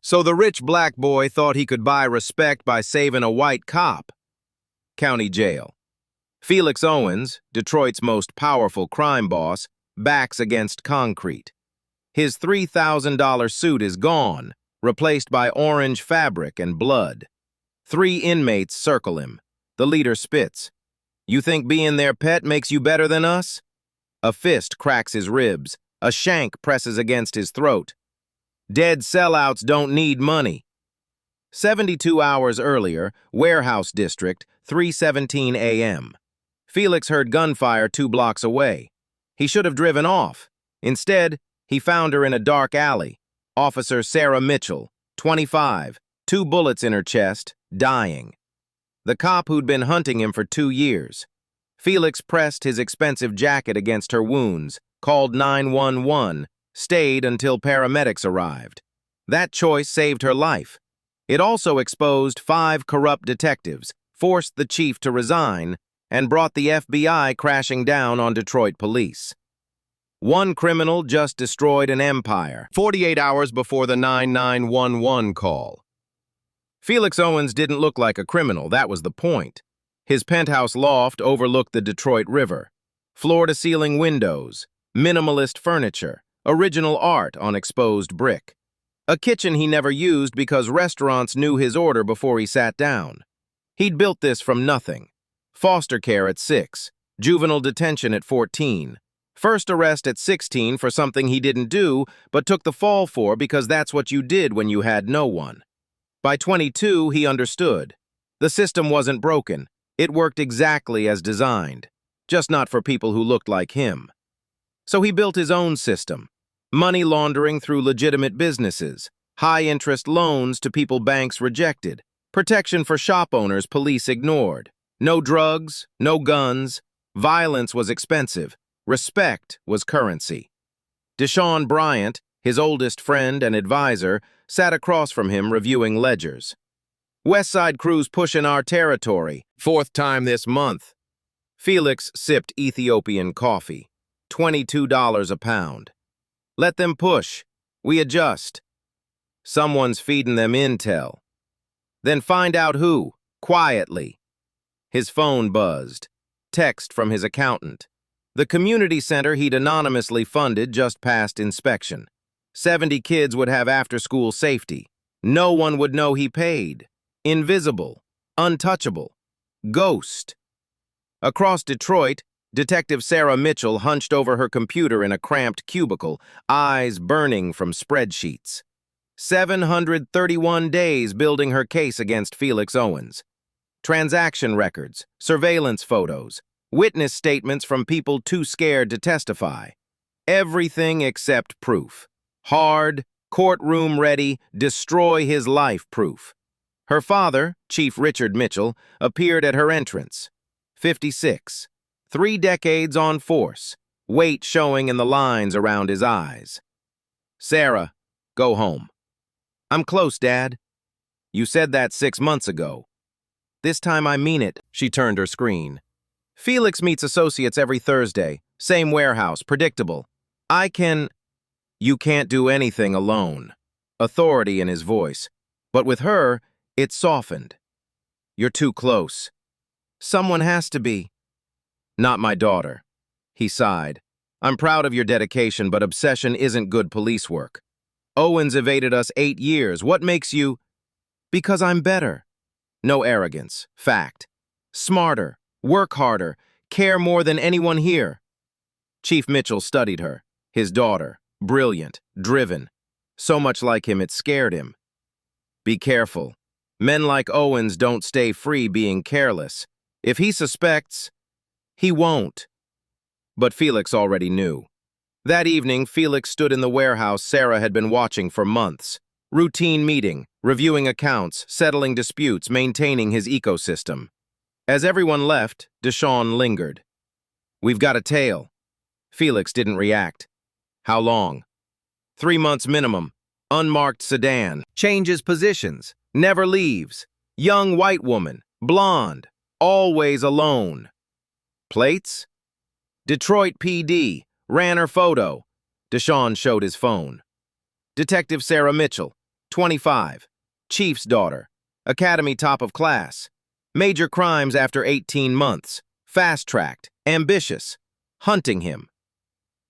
So the rich black boy thought he could buy respect by saving a white cop. County jail. Felix Owens, Detroit's most powerful crime boss, backs against concrete. His $3,000 suit is gone, replaced by orange fabric and blood. 3 inmates circle him. The leader spits. "You think being their pet makes you better than us?" A fist cracks his ribs. A shank presses against his throat. Dead sellouts don't need money. 72 hours earlier, Warehouse District, 3:17 a.m. Felix heard gunfire 2 blocks away. He should have driven off. Instead, he found her in a dark alley. Officer Sarah Mitchell, 25, 2 bullets in her chest, dying. The cop who'd been hunting him for 2 years. Felix pressed his expensive jacket against her wounds, called 911, stayed until paramedics arrived. That choice saved her life. It also exposed 5 corrupt detectives, forced the chief to resign, and brought the FBI crashing down on Detroit police. One criminal just destroyed an empire, 48 hours before the 911 call. Felix Owens didn't look like a criminal, that was the point. His penthouse loft overlooked the Detroit River. Floor-to-ceiling windows, minimalist furniture, original art on exposed brick. A kitchen he never used because restaurants knew his order before he sat down. He'd built this from nothing. Foster care at 6, juvenile detention at 14, first arrest at 16 for something he didn't do but took the fall for because that's what you did when you had no one. By 22, he understood. The system wasn't broken. It worked exactly as designed, just not for people who looked like him. So he built his own system. Money laundering through legitimate businesses, high-interest loans to people banks rejected, protection for shop owners police ignored. No drugs, no guns. Violence was expensive. Respect was currency. Deshaun Bryant, his oldest friend and advisor, sat across from him reviewing ledgers. "Westside crew's pushing our territory, 4th time this month." Felix sipped Ethiopian coffee, $22 a pound. "Let them push. We adjust." Someone's feeding them intel. "Then find out who, quietly." His phone buzzed. Text from his accountant. The community center he'd anonymously funded just passed inspection. 70 kids would have after-school safety. No one would know he paid. Invisible. Untouchable. Ghost. Across Detroit, Detective Sarah Mitchell hunched over her computer in a cramped cubicle, eyes burning from spreadsheets. 731 days building her case against Felix Owens. Transaction records, surveillance photos, witness statements from people too scared to testify. Everything except proof. Hard, courtroom-ready, destroy-his-life proof. Her father, Chief Richard Mitchell, appeared at her entrance. 56. 3 decades on force, weight showing in the lines around his eyes. "Sarah, go home." "I'm close, Dad." "You said that 6 months ago." "This time I mean it." She turned her screen. "Felix meets associates every Thursday. Same warehouse, predictable. You can't do anything alone." Authority in his voice. But with her, it softened. "You're too close." "Someone has to be." "Not my daughter." He sighed. "I'm proud of your dedication, but obsession isn't good police work. Owens evaded us 8 years. What makes you—" "Because I'm better." No arrogance. Fact. "Smarter. Work harder. Care more than anyone here." Chief Mitchell studied her. His daughter. Brilliant. Driven. So much like him it scared him. "Be careful. Men like Owens don't stay free being careless. If he suspects, he won't." But Felix already knew. That evening, Felix stood in the warehouse Sarah had been watching for months. Routine meeting, reviewing accounts, settling disputes, maintaining his ecosystem. As everyone left, Deshaun lingered. "We've got a tail." Felix didn't react. "How long?" 3 months minimum. Unmarked sedan. Changes positions. Never leaves. Young white woman. Blonde. Always alone. Plates? Detroit PD. Ran her photo. Deshaun showed his phone. Detective Sarah Mitchell, 25. Chief's daughter. Academy top of class. Major crimes after 18 months. Fast-tracked. Ambitious. Hunting him.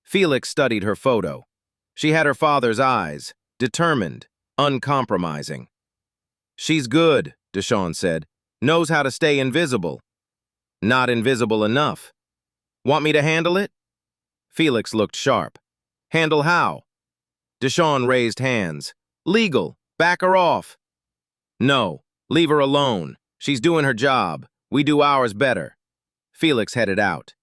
Felix studied her photo. She had her father's eyes. Determined. Uncompromising. "She's good," Deshawn said. "Knows how to stay invisible." "Not invisible enough." "Want me to handle it?" Felix looked sharp. "Handle how?" Deshawn raised hands. "Legal. Back her off." "No. Leave her alone. She's doing her job. We do ours better." Felix headed out.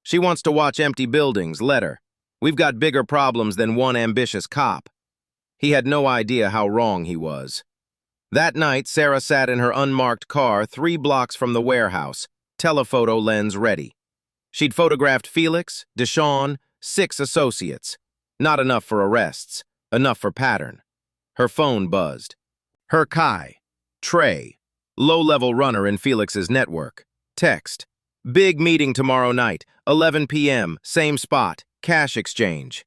"She wants to watch empty buildings. Let her. We've got bigger problems than one ambitious cop." He had no idea how wrong he was. That night, Sarah sat in her unmarked car 3 blocks from the warehouse, telephoto lens ready. She'd photographed Felix, Deshawn, 6 associates. Not enough for arrests, enough for pattern. Her phone buzzed. Her Kai. Trey. Low-level runner in Felix's network. Text. "Big meeting tomorrow night, 11 p.m., same spot, cash exchange."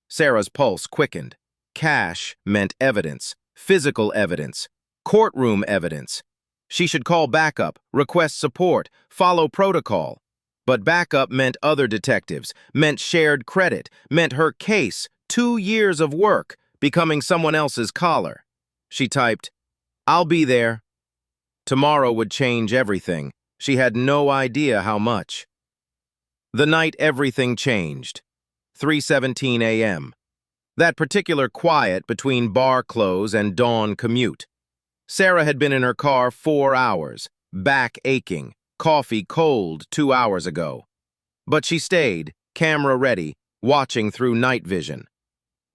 Sarah's pulse quickened. Cash meant evidence, physical evidence, courtroom evidence. She should call backup, request support, follow protocol. But backup meant other detectives, meant shared credit, meant her case, 2 years of work, becoming someone else's collar. She typed, "I'll be there." Tomorrow would change everything. She had no idea how much. The night everything changed. 3:17 a.m. That particular quiet between bar close and dawn commute. Sarah had been in her car 4 hours, back aching, coffee cold 2 hours ago. But she stayed, camera ready, watching through night vision.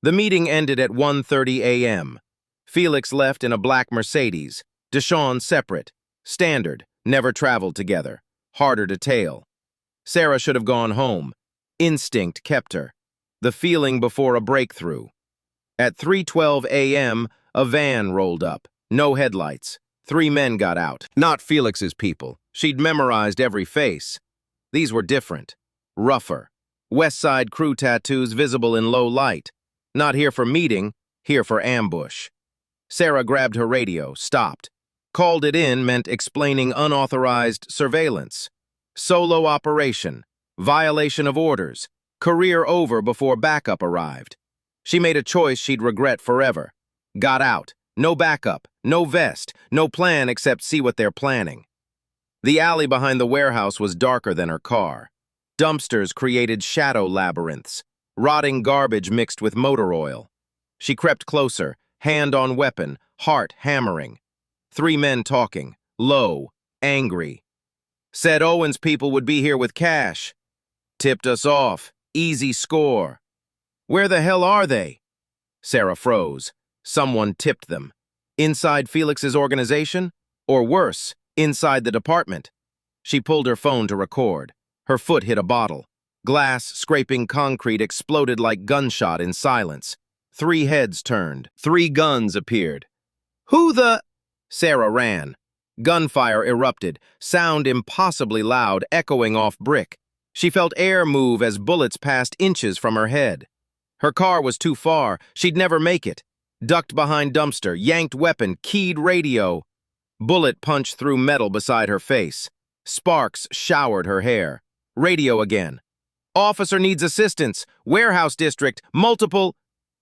The meeting ended at 1:30 a.m. Felix left in a black Mercedes, Deshawn separate, standard, never traveled together, harder to tail. Sarah should have gone home. Instinct kept her. The feeling before a breakthrough. At 3:12 a.m., a van rolled up. No headlights. 3 men got out. Not Felix's people. She'd memorized every face. These were different. Rougher. West Side crew tattoos visible in low light. Not here for meeting, here for ambush. Sarah grabbed her radio, stopped. Called it in meant explaining unauthorized surveillance. Solo operation. Violation of orders. Career over before backup arrived. She made a choice she'd regret forever. Got out. No backup, no vest, no plan except see what they're planning. The alley behind the warehouse was darker than her car. Dumpsters created shadow labyrinths. Rotting garbage mixed with motor oil. She crept closer, hand on weapon, heart hammering. 3 men talking, low, angry. "Said Owens people would be here with cash. Tipped us off. Easy score." "Where the hell are they?" Sarah froze. Someone tipped them. Inside Felix's organization? Or worse, inside the department? She pulled her phone to record. Her foot hit a bottle. Glass scraping concrete exploded like gunshot in silence. 3 heads turned. 3 guns appeared. "Who the—" Sarah ran. Gunfire erupted, sound impossibly loud, echoing off brick. She felt air move as bullets passed inches from her head. Her car was too far. She'd never make it. Ducked behind dumpster, yanked weapon, keyed radio. Bullet punched through metal beside her face. Sparks showered her hair. Radio again. "Officer needs assistance. Warehouse district. Multiple—"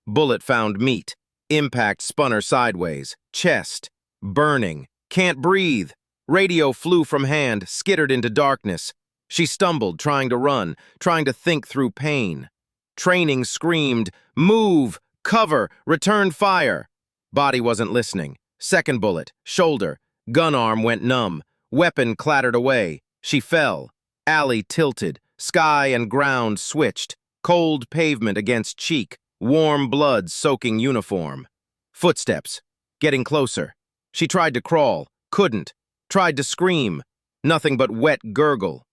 Bullet found meat. Impact spun her sideways. Chest. Burning. Can't breathe. Radio flew from hand, skittered into darkness. She stumbled, trying to run, trying to think through pain. Training screamed, "Move! Cover! Return fire!" Body wasn't listening. Second bullet. Shoulder. Gun arm went numb. Weapon clattered away. She fell. Alley tilted. Sky and ground switched. Cold pavement against cheek. Warm blood soaking uniform. Footsteps. Getting closer. She tried to crawl. Couldn't. Tried to scream. Nothing but wet gurgle.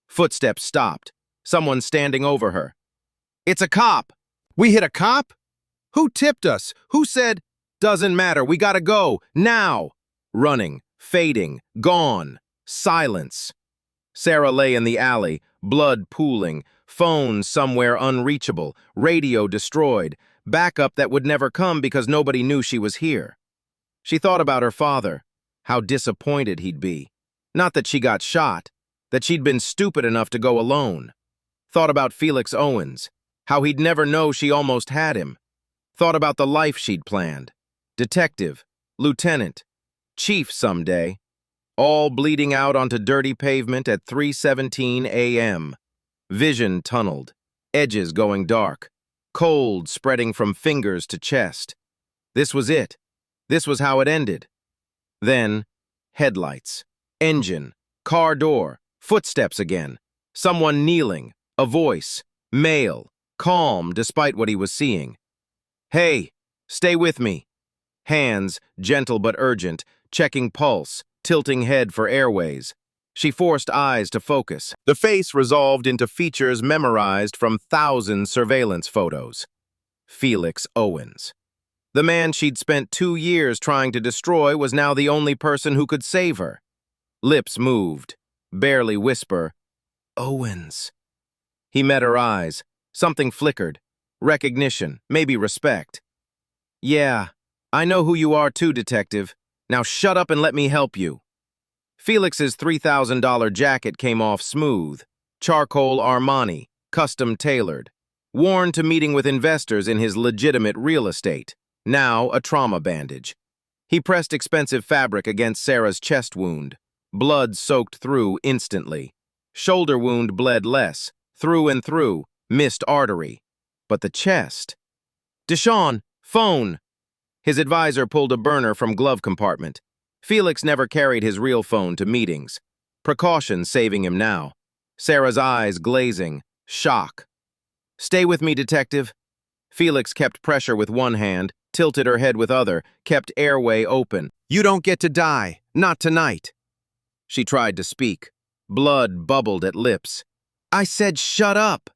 Footsteps stopped. Someone standing over her. "It's a cop!" "We hit a cop? "Who tipped us? Who said—" "Doesn't matter. We gotta go. Now!" Running. Fading. Gone. Silence. Sarah lay in the alley, blood pooling, phone somewhere unreachable, radio destroyed, backup that would never come because nobody knew she was here. She thought about her father, how disappointed he'd be. Not that she got shot, that she'd been stupid enough to go alone. Thought about Felix Owens, how he'd never know she almost had him. Thought about the life she'd planned. Detective, lieutenant, chief someday. All bleeding out onto dirty pavement at 3:17 a.m. Vision tunneled, edges going dark, cold spreading from fingers to chest. This was it. This was how it ended. Then, headlights, engine, car door, footsteps again, someone kneeling, a voice, male, calm despite what he was seeing. Hey, stay with me. Hands, gentle but urgent, checking pulse, tilting head for airways. She forced eyes to focus. The face resolved into features memorized from thousands surveillance photos. Felix Owens. The man she'd spent 2 years trying to destroy was now the only person who could save her. Lips moved, barely whisper, Owens. He met her eyes. Something flickered. Recognition, maybe respect. Yeah, I know who you are too, detective. Now shut up and let me help you. Felix's $3,000 jacket came off smooth. Charcoal Armani, custom tailored. Worn to meeting with investors in his legitimate real estate. Now a trauma bandage. He pressed expensive fabric against Sarah's chest wound. Blood soaked through instantly. Shoulder wound bled less, through and through, missed artery. But the chest. Deshawn, phone! His advisor pulled a burner from glove compartment. Felix never carried his real phone to meetings. Precaution saving him now. Sarah's eyes glazing, shock. Stay with me, detective. Felix kept pressure with one hand, tilted her head with other, kept airway open. You don't get to die, not tonight. She tried to speak. Blood bubbled at lips. I said shut up.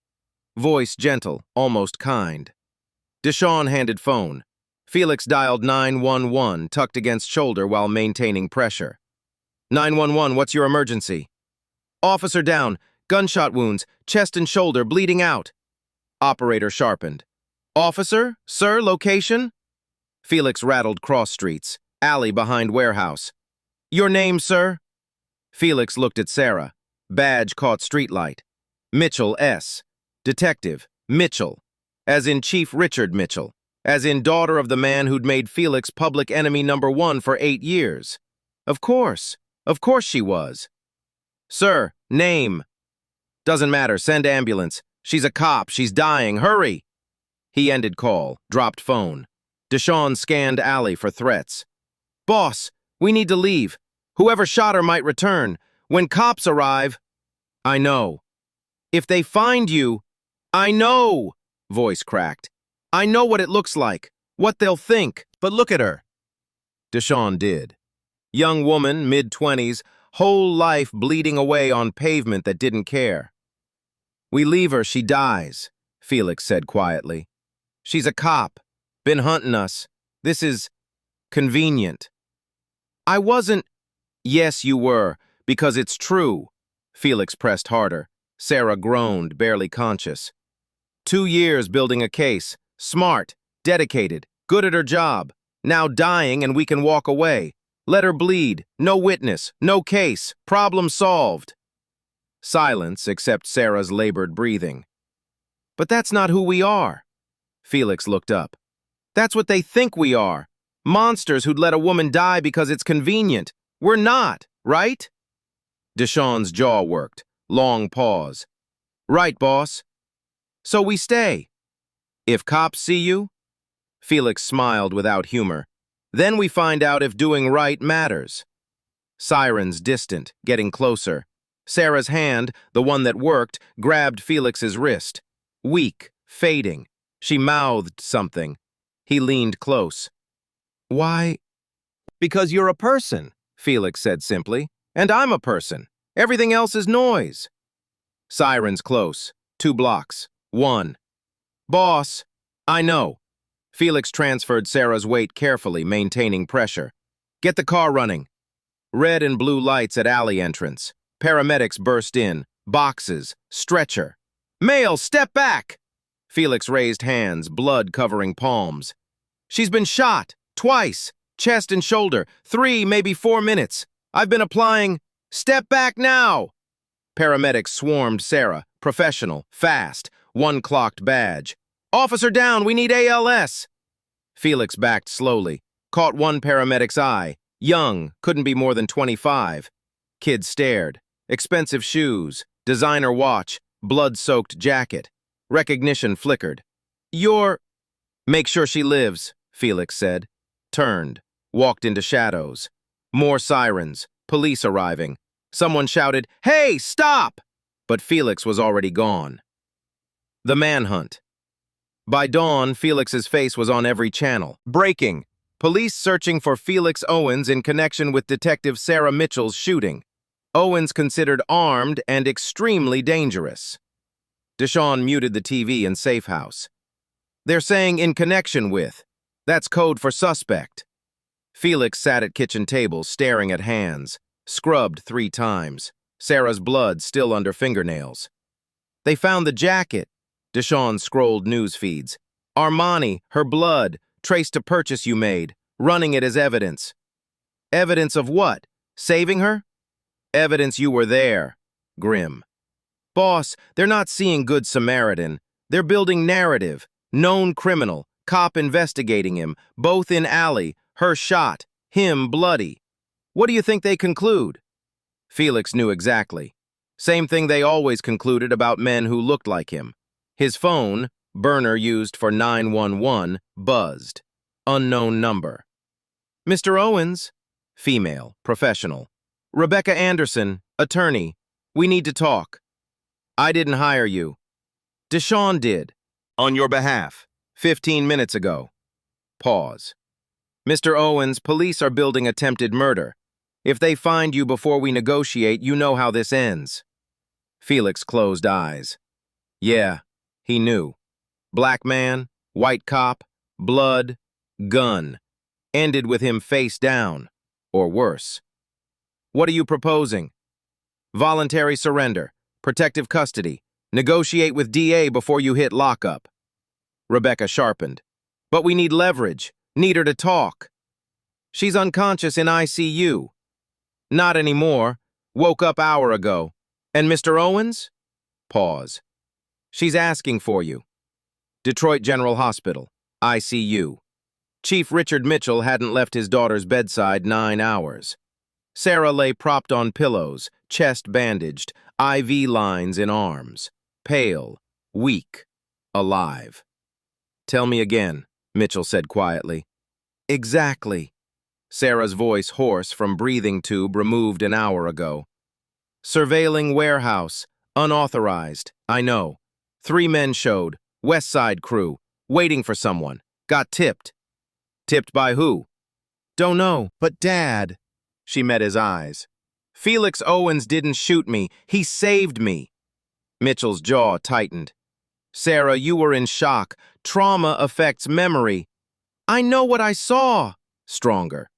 Voice gentle, almost kind. Deshawn handed phone. Felix dialed 911, tucked against shoulder while maintaining pressure. 911, what's your emergency? Officer down, gunshot wounds, chest and shoulder bleeding out. Operator sharpened. Officer, sir, location? Felix rattled cross streets, alley behind warehouse. Your name, sir? Felix looked at Sarah. Badge caught streetlight. Mitchell S. Detective, Mitchell. As in Chief Richard Mitchell. As in daughter of the man who'd made Felix public enemy #1 for 8 years. Of course she was. Sir, name. Doesn't matter, send ambulance. She's a cop, she's dying, hurry. He ended call, dropped phone. Deshawn scanned alley for threats. Boss, we need to leave. Whoever shot her might return. When cops arrive... I know. If they find you... I know! Voice cracked. I know what it looks like, what they'll think, but look at her. Deshawn did. Young woman, mid-20s, whole life bleeding away on pavement that didn't care. We leave her, she dies, Felix said quietly. She's a cop, been hunting us. This is convenient. I wasn't... Yes, you were, because it's true. Felix pressed harder. Sarah groaned, barely conscious. 2 years building a case. Smart, dedicated, good at her job. Now dying and we can walk away. Let her bleed. No witness. No case. Problem solved. Silence except Sarah's labored breathing. But that's not who we are. Felix looked up. That's what they think we are. Monsters who'd let a woman die because it's convenient. We're not, right? Deshawn's jaw worked. Long pause. Right, boss. So we stay. If cops see you? Felix smiled without humor. Then we find out if doing right matters. Sirens distant, getting closer. Sarah's hand, the one that worked, grabbed Felix's wrist. Weak, fading. She mouthed something. He leaned close. Why? Because you're a person, Felix said simply. And I'm a person. Everything else is noise. Sirens close. 2 blocks. 1. Boss, I know. Felix transferred Sarah's weight carefully, maintaining pressure. Get the car running. Red and blue lights at alley entrance. Paramedics burst in. Boxes. Stretcher. Male, step back! Felix raised hands, blood covering palms. She's been shot. Twice. chest and shoulder, 3, maybe 4 minutes. I've been applying. Step back now! Paramedics swarmed Sarah, professional, fast, one clocked badge. Officer down, we need ALS! Felix backed slowly, caught one paramedic's eye. Young, couldn't be more than 25. Kid stared. Expensive shoes, designer watch, blood-soaked jacket. Recognition flickered. You're... Make sure she lives, Felix said. Turned, walked into shadows. More sirens, police arriving. Someone shouted, "Hey, stop!" But Felix was already gone. The manhunt. By dawn, Felix's face was on every channel. Breaking. Police searching for Felix Owens in connection with Detective Sarah Mitchell's shooting. Owens considered armed and extremely dangerous. Deshawn muted the TV in safe house. They're saying in connection with. That's code for suspect. Felix sat at kitchen table, staring at hands. Scrubbed 3 times. Sarah's blood still under fingernails. They found the jacket. Deshawn scrolled news feeds. Armani, her blood, traced to purchase you made, running it as evidence. Evidence of what? Saving her? Evidence you were there. Grim. Boss, they're not seeing Good Samaritan. They're building narrative. Known criminal, cop investigating him, both in alley, her shot, him bloody. What do you think they conclude? Felix knew exactly. Same thing they always concluded about men who looked like him. His phone, burner used for 911, buzzed. Unknown number. Mr. Owens, female, professional. Rebecca Anderson, attorney. We need to talk. I didn't hire you. Deshawn did. On your behalf. 15 minutes ago. Pause. Mr. Owens, police are building attempted murder. If they find you before we negotiate, you know how this ends. Felix closed eyes. Yeah, he knew. Black man, white cop, blood, gun. Ended with him face down, or worse. What are you proposing? Voluntary surrender, protective custody, negotiate with DA before you hit lockup. Rebecca sharpened. But we need leverage, need her to talk. She's unconscious in ICU. Not anymore. Woke up hour ago. And Mr. Owens? Pause. She's asking for you. Detroit General Hospital, ICU. Chief Richard Mitchell hadn't left his daughter's bedside 9 hours. Sarah lay propped on pillows, chest bandaged, IV lines in arms. Pale, weak, alive. Tell me again, Mitchell said quietly. Exactly. Sarah's voice hoarse from breathing tube removed an hour ago. Surveilling warehouse, unauthorized, I know. 3 men showed, West Side crew, waiting for someone. Got tipped. Tipped by who? Don't know, but Dad. She met his eyes. Felix Owens didn't shoot me, he saved me. Mitchell's jaw tightened. Sarah, you were in shock. Trauma affects memory. I know what I saw. Stronger.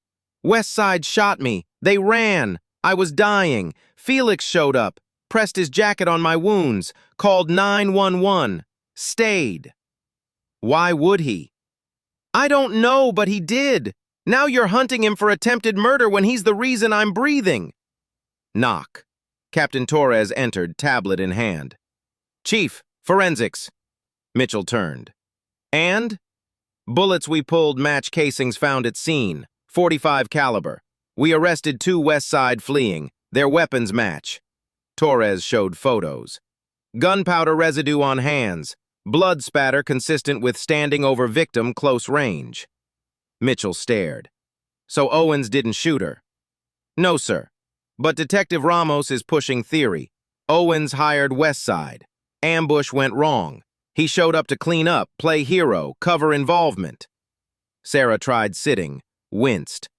West Side shot me. They ran. I was dying. Felix showed up, pressed his jacket on my wounds, called 911. Stayed. Why would he? I don't know, but he did. Now you're hunting him for attempted murder when he's the reason I'm breathing. Knock. Captain Torres entered, tablet in hand. Chief, forensics. Mitchell turned. And? Bullets we pulled match casings found at scene, .45 caliber. We arrested 2 West Side fleeing. Their weapons match. Torres showed photos. Gunpowder residue on hands. Blood spatter consistent with standing over victim close range. Mitchell stared. So Owens didn't shoot her? No, sir. But Detective Ramos is pushing theory. Owens hired West Side. Ambush went wrong. He showed up to clean up, play hero, cover involvement. Sarah tried sitting, winced.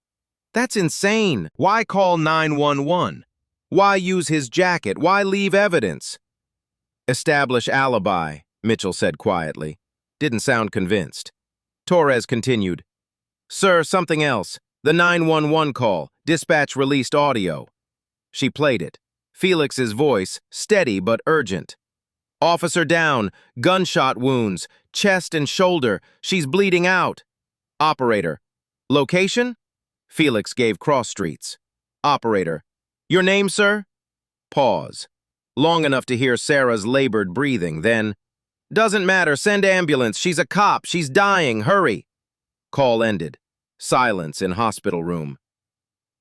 That's insane. Why call 911? Why use his jacket? Why leave evidence? Establish alibi, Mitchell said quietly. Didn't sound convinced. Torres continued. Sir, something else. The 911 call. Dispatch released audio. She played it. Felix's voice, steady but urgent. Officer down, gunshot wounds, chest and shoulder. She's bleeding out. Operator. Location? Felix gave cross streets. Operator, your name, sir? Pause. Long enough to hear Sarah's labored breathing, then, doesn't matter, send ambulance, she's a cop, she's dying, hurry. Call ended. Silence in hospital room.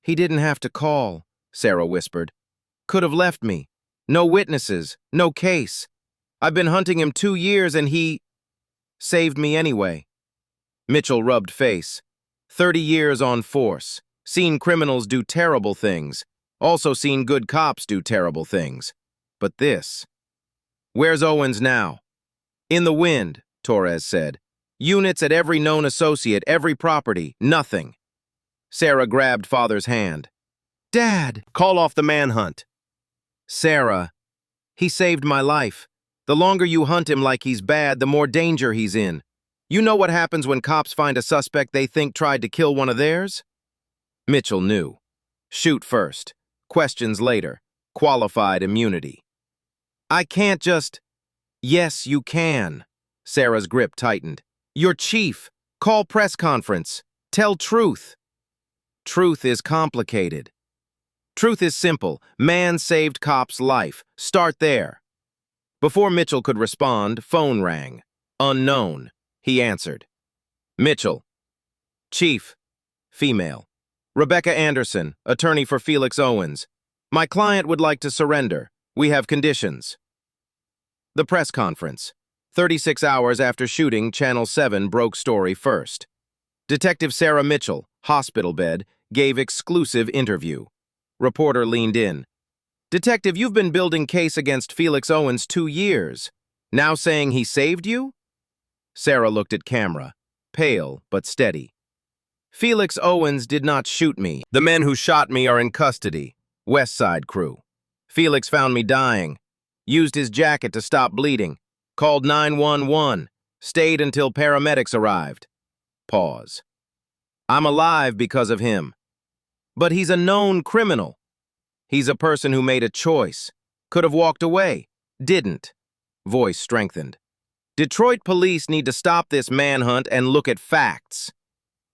He didn't have to call, Sarah whispered. Could have left me. No witnesses, no case. I've been hunting him 2 years and he saved me anyway. Mitchell rubbed face. 30 years on force. Seen criminals do terrible things. Also seen good cops do terrible things. But this. Where's Owens now? In the wind, Torres said. Units at every known associate, every property, nothing. Sarah grabbed father's hand. Dad, call off the manhunt. Sarah, he saved my life. The longer you hunt him like he's bad, the more danger he's in. You know what happens when cops find a suspect they think tried to kill one of theirs? Mitchell knew. Shoot first. Questions later. Qualified immunity. I can't just... Yes, you can. Sarah's grip tightened. You're chief. Call press conference. Tell truth. Truth is complicated. Truth is simple. Man saved cop's life. Start there. Before Mitchell could respond, phone rang. Unknown. He answered. Mitchell. Chief. Female. Rebecca Anderson, attorney for Felix Owens. My client would like to surrender. We have conditions. The press conference. 36 hours after shooting, Channel 7 broke story first. Detective Sarah Mitchell, hospital bed, gave exclusive interview. Reporter leaned in. Detective, you've been building case against Felix Owens 2 years. Now saying he saved you? Sarah looked at camera, pale but steady. Felix Owens did not shoot me. The men who shot me are in custody. West Side crew. Felix found me dying. Used his jacket to stop bleeding. Called 911. Stayed until paramedics arrived. Pause. I'm alive because of him. But he's a known criminal. He's a person who made a choice. Could have walked away. Didn't. Voice strengthened. Detroit police need to stop this manhunt and look at facts.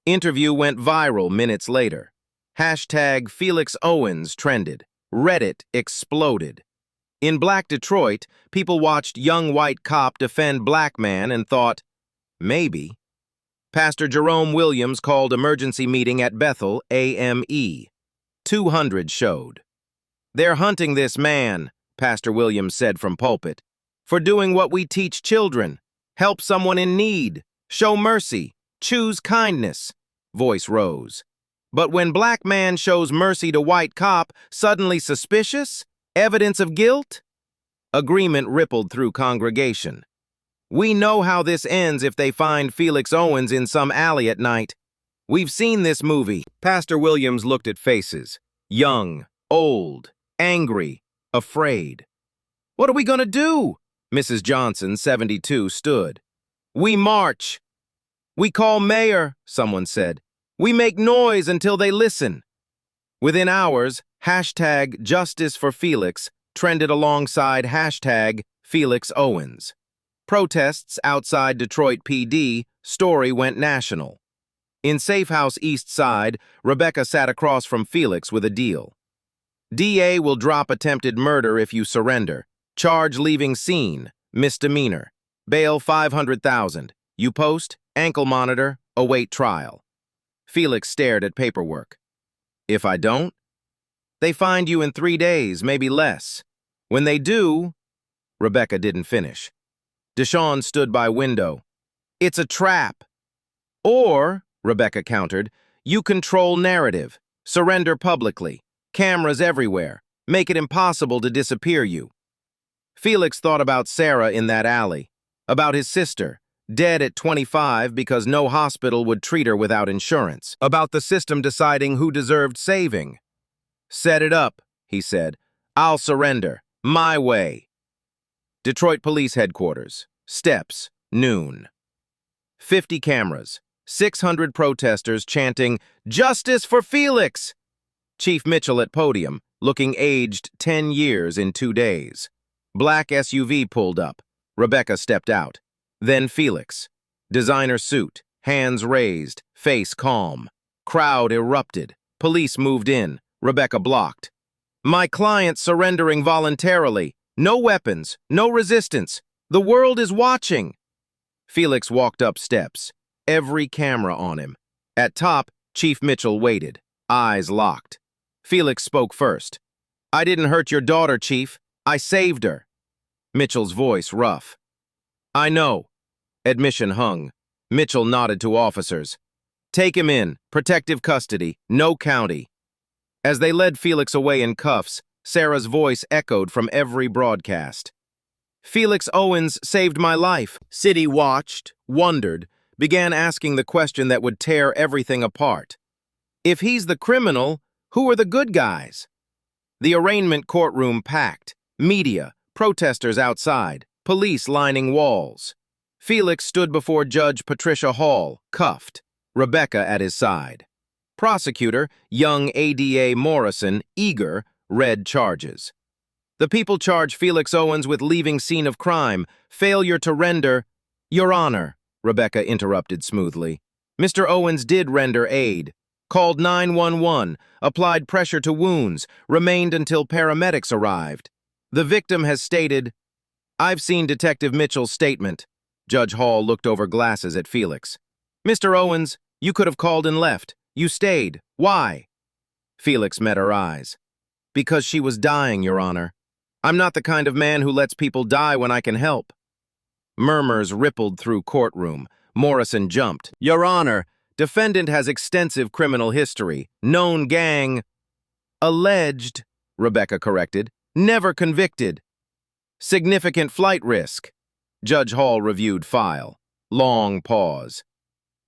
Interview went viral minutes later. Hashtag Felix Owens trended. Reddit exploded. In Black Detroit, people watched young white cop defend black man and thought, maybe. Pastor Jerome Williams called emergency meeting at Bethel, AME. 200 showed. They're hunting this man, Pastor Williams said from pulpit, for doing what we teach children. Help someone in need. Show mercy. Choose kindness. Voice rose. But when black man shows mercy to white cop, suddenly suspicious? Evidence of guilt? Agreement rippled through congregation. We know how this ends if they find Felix Owens in some alley at night. We've seen this movie. Pastor Williams looked at faces. Young, old, angry, afraid. What are we gonna do? Mrs. Johnson, 72, stood. We march. We call mayor, someone said. We make noise until they listen. Within hours, hashtag Justice for Felix trended alongside hashtag Felix Owens. Protests outside Detroit PD, story went national. In Safe House East Side, Rebecca sat across from Felix with a deal. DA will drop attempted murder if you surrender. Charge leaving scene, misdemeanor. Bail $500,000. You post, ankle monitor, await trial. Felix stared at paperwork. If I don't? They find you in 3 days, maybe less. When they do... Rebecca didn't finish. Deshawn stood by window. It's a trap. Or, Rebecca countered, you control narrative. Surrender publicly. Cameras everywhere. Make it impossible to disappear you. Felix thought about Sarah in that alley. About his sister, dead at 25 because no hospital would treat her without insurance. About the system deciding who deserved saving. Set it up, he said. I'll surrender. My way. Detroit Police Headquarters. Steps. Noon. 50 cameras. 600 protesters chanting, Justice for Felix! Chief Mitchell at podium, looking aged 10 years in 2 days. Black SUV pulled up. Rebecca stepped out. Then Felix. Designer suit, hands raised, face calm. Crowd erupted. Police moved in. Rebecca blocked. My client surrendering voluntarily. No weapons, no resistance. The world is watching. Felix walked up steps, every camera on him. At top, Chief Mitchell waited, eyes locked. Felix spoke first. I didn't hurt your daughter, Chief. I saved her. Mitchell's voice rough. I know. Admission hung. Mitchell nodded to officers. Take him in. Protective custody. No county. As they led Felix away in cuffs, Sarah's voice echoed from every broadcast. Felix Owens saved my life. City watched, wondered, began asking the question that would tear everything apart. If he's the criminal, who are the good guys? The arraignment courtroom packed. Media, protesters outside, police lining walls. Felix stood before Judge Patricia Hall, cuffed, Rebecca at his side. Prosecutor, young ADA Morrison, eager, read charges. The people charge Felix Owens with leaving scene of crime, failure to render— Your Honor, Rebecca interrupted smoothly. Mr. Owens did render aid, called 911, applied pressure to wounds, remained until paramedics arrived. The victim has stated— I've seen Detective Mitchell's statement. Judge Hall looked over glasses at Felix. Mr. Owens, you could have called and left. You stayed. Why? Felix met her eyes. Because she was dying, Your Honor. I'm not the kind of man who lets people die when I can help. Murmurs rippled through courtroom. Morrison jumped. Your Honor, defendant has extensive criminal history. Known gang. Alleged, Rebecca corrected. Never convicted. Significant flight risk. Judge Hall reviewed file. Long pause.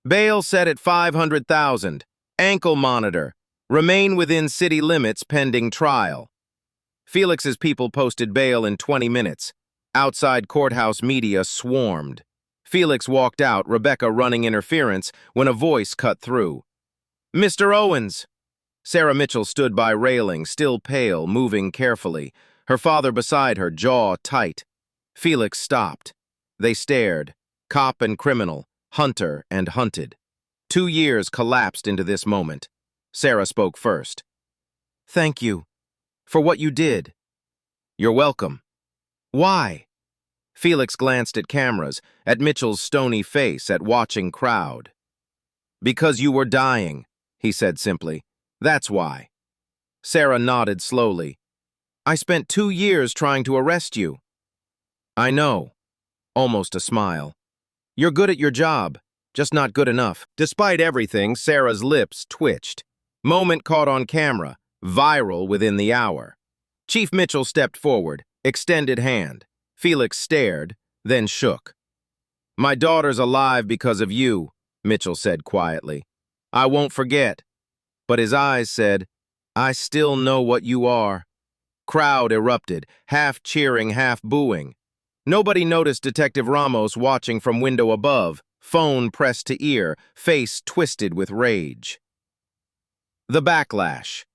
Bail set at $500,000. Ankle monitor. Remain within city limits pending trial. Felix's people posted bail in 20 minutes. Outside courthouse media swarmed. Felix walked out, Rebecca running interference, when a voice cut through. Mr. Owens! Sarah Mitchell stood by railing, still pale, moving carefully. Her father beside her, jaw tight. Felix stopped. They stared. Cop and criminal, hunter and hunted. 2 years collapsed into this moment. Sarah spoke first. Thank you. For what you did. You're welcome. Why? Felix glanced at cameras, at Mitchell's stony face, at watching crowd. Because you were dying, he said simply. That's why. Sarah nodded slowly. I spent 2 years trying to arrest you. I know. Almost a smile. You're good at your job, just not good enough. Despite everything, Sarah's lips twitched. Moment caught on camera, viral within the hour. Chief Mitchell stepped forward, extended hand. Felix stared, then shook. My daughter's alive because of you, Mitchell said quietly. I won't forget. But his eyes said, I still know what you are. Crowd erupted, half cheering, half booing. Nobody noticed Detective Ramos watching from window above, phone pressed to ear, face twisted with rage. The backlash.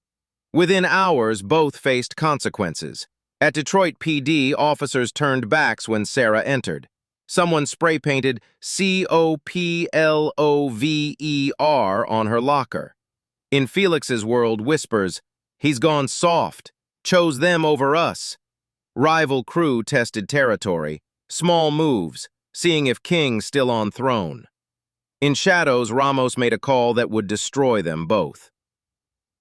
Within hours, both faced consequences. At Detroit PD, officers turned backs when Sarah entered. Someone spray-painted COPLOVER on her locker. In Felix's world, whispers, he's gone soft, chose them over us. Rival crew tested territory, small moves, seeing if King's still on throne. In shadows, Ramos made a call that would destroy them both.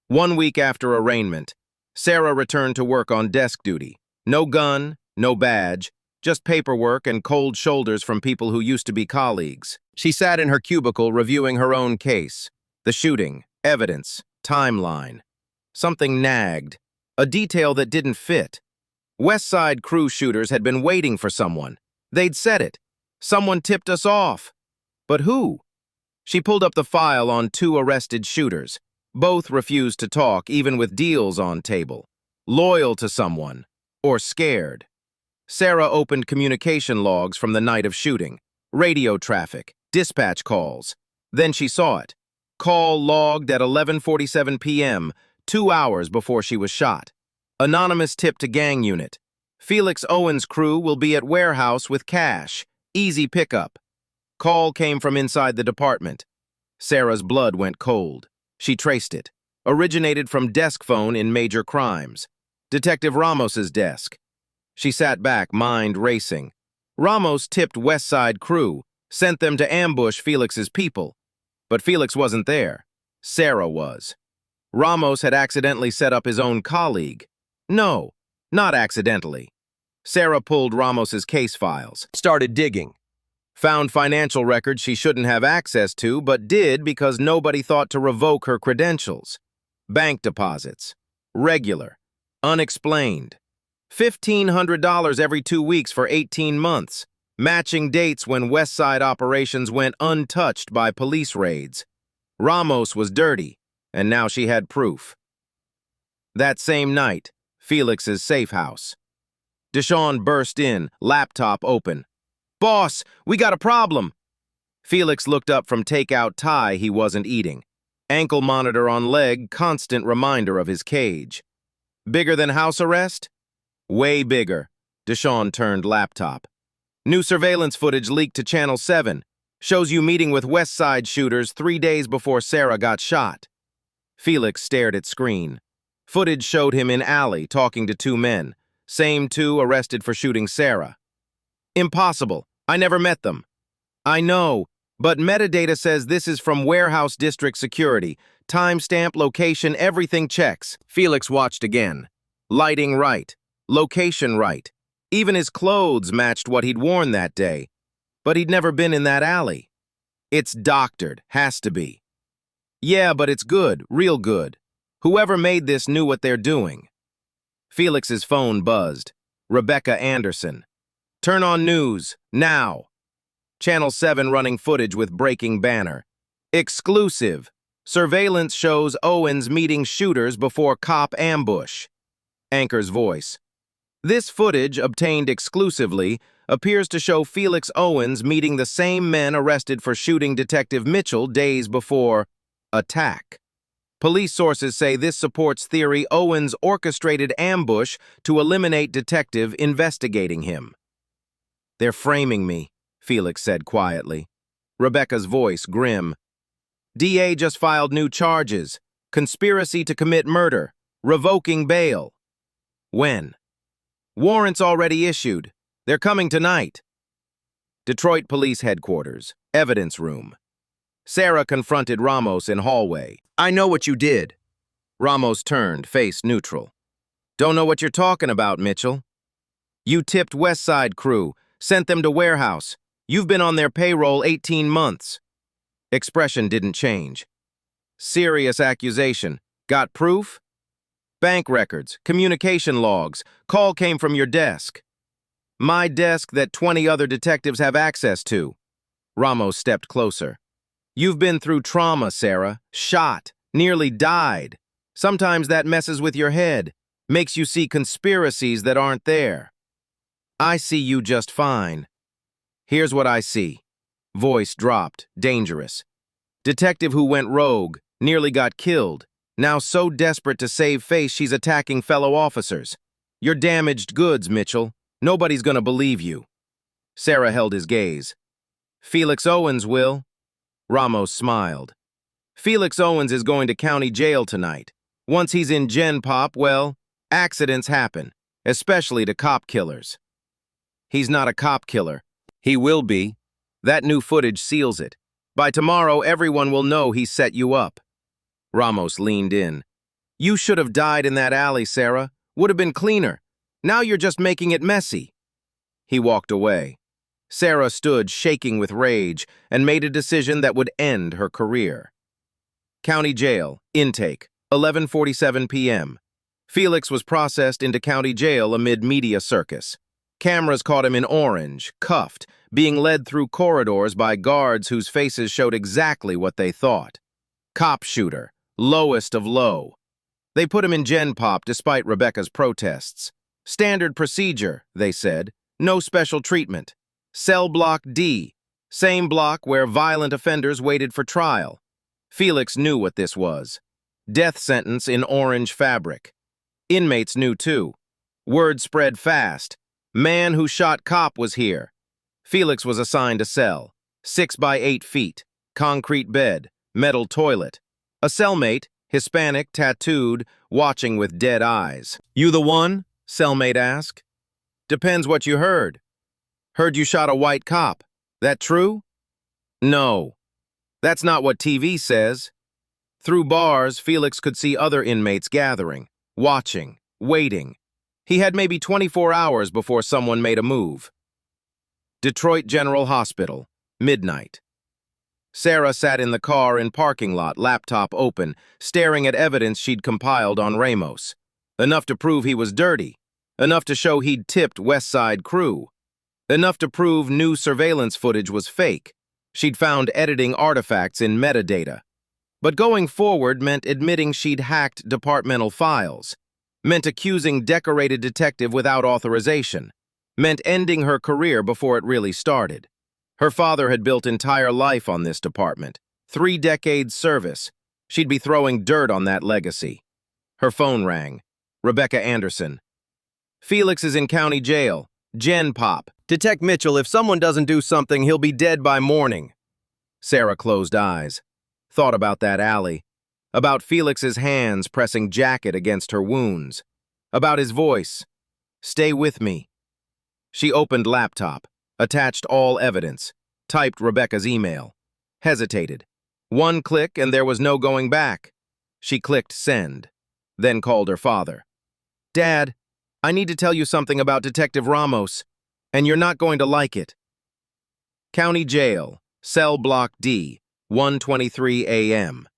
1 week after arraignment, Sarah returned to work on desk duty. No gun, no badge, just paperwork and cold shoulders from people who used to be colleagues. She sat in her cubicle reviewing her own case. The shooting, evidence, timeline. Something nagged, a detail that didn't fit. West Side crew shooters had been waiting for someone. They'd said it. Someone tipped us off. But who? She pulled up the file on 2 arrested shooters. Both refused to talk, even with deals on table. Loyal to someone, or scared. Sarah opened communication logs from the night of shooting. Radio traffic, dispatch calls. Then she saw it. Call logged at 11:47 p.m., 2 hours before she was shot. Anonymous tip to gang unit. Felix Owens' crew will be at warehouse with cash. Easy pickup. Call came from inside the department. Sarah's blood went cold. She traced it. Originated from desk phone in major crimes. Detective Ramos's desk. She sat back, mind racing. Ramos tipped West Side crew, sent them to ambush Felix's people. But Felix wasn't there. Sarah was. Ramos had accidentally set up his own colleague. No, not accidentally. Sarah pulled Ramos's case files. Started digging. Found financial records she shouldn't have access to, but did because nobody thought to revoke her credentials. Bank deposits. Regular. Unexplained. $1,500 every 2 weeks for 18 months, matching dates when West Side operations went untouched by police raids. Ramos was dirty, and now she had proof. That same night, Felix's safe house. Deshawn burst in, laptop open. "Boss, we got a problem." Felix looked up from takeout Thai he wasn't eating. Ankle monitor on leg, constant reminder of his cage. "Bigger than house arrest?" "Way bigger." Deshawn turned laptop. "New surveillance footage leaked to Channel 7. Shows you meeting with West Side shooters 3 days before Sarah got shot." Felix stared at screen. Footage showed him in alley talking to 2 men. Same 2 arrested for shooting Sarah. "Impossible. I never met them." "I know, but metadata says this is from Warehouse District Security. Timestamp, location, everything checks." Felix watched again. Lighting right. Location right. Even his clothes matched what he'd worn that day. But he'd never been in that alley. "It's doctored. Has to be." "Yeah, but it's good. Real good. Whoever made this knew what they're doing." Felix's phone buzzed. Rebecca Anderson. "Turn on news. Now." Channel 7 running footage with breaking banner. "Exclusive. Surveillance shows Owens meeting shooters before cop ambush." Anchor's voice. "This footage, obtained exclusively, appears to show Felix Owens meeting the same men arrested for shooting Detective Mitchell days before attack. Police sources say this supports theory Owens orchestrated ambush to eliminate detective investigating him." "They're framing me," Felix said quietly. Rebecca's voice grim. "DA just filed new charges. Conspiracy to commit murder. Revoking bail." "When?" "Warrants already issued. They're coming tonight." Detroit Police Headquarters. Evidence room. Sarah confronted Ramos in hallway. "I know what you did." Ramos turned, face neutral. "Don't know what you're talking about, Mitchell. You tipped West Side crew, sent them to warehouse. You've been on their payroll 18 months. Expression didn't change. "Serious accusation. Got proof?" "Bank records, communication logs. Call came from your desk." "My desk that 20 other detectives have access to." Ramos stepped closer. "You've been through trauma, Sarah. Shot. Nearly died. Sometimes that messes with your head. Makes you see conspiracies that aren't there. I see you just fine. Here's what I see." Voice dropped, dangerous. "Detective who went rogue, nearly got killed. Now so desperate to save face she's attacking fellow officers. You're damaged goods, Mitchell. Nobody's gonna believe you." Sarah held his gaze. "Felix Owens will." Ramos smiled. "Felix Owens is going to county jail tonight. Once he's in Gen Pop, well, accidents happen, especially to cop killers." "He's not a cop killer." "He will be. That new footage seals it. By tomorrow, everyone will know he set you up." Ramos leaned in. "You should have died in that alley, Sarah. Would have been cleaner. Now you're just making it messy." He walked away. Sarah stood shaking with rage and made a decision that would end her career. County Jail, intake, 11:47 p.m. Felix was processed into county jail amid media circus. Cameras caught him in orange, cuffed, being led through corridors by guards whose faces showed exactly what they thought. Cop shooter, lowest of low. They put him in Gen Pop despite Rebecca's protests. Standard procedure, they said, no special treatment. Cell block D, same block where violent offenders waited for trial. Felix knew what this was. Death sentence in orange fabric. Inmates knew too. Word spread fast. Man who shot cop was here. Felix was assigned a cell. 6 by 8 feet. Concrete bed. Metal toilet. A cellmate, Hispanic, tattooed, watching with dead eyes. "You the one?" cellmate asked. "Depends what you heard. Heard you shot a white cop. That true?" "No. That's not what TV says." Through bars, Felix could see other inmates gathering, watching, waiting. He had maybe 24 hours before someone made a move. Detroit General Hospital, midnight. Sarah sat in the car in parking lot, laptop open, staring at evidence she'd compiled on Ramos. Enough to prove he was dirty. Enough to show he'd tipped West Side crew. Enough to prove new surveillance footage was fake. She'd found editing artifacts in metadata. But going forward meant admitting she'd hacked departmental files. Meant accusing decorated detective without authorization. Meant ending her career before it really started. Her father had built entire life on this department. 3 decades service. She'd be throwing dirt on that legacy. Her phone rang. Rebecca Anderson. "Felix is in county jail. Gen Pop. Detect Mitchell, if someone doesn't do something, he'll be dead by morning." Sarah closed eyes. Thought about that alley. About Felix's hands pressing jacket against her wounds. About his voice. "Stay with me." She opened laptop, attached all evidence, typed Rebecca's email. Hesitated. One click and there was no going back. She clicked send, then called her father. "Dad, I need to tell you something about Detective Ramos, and you're not going to like it." County Jail, Cell Block D, 1:23 a.m.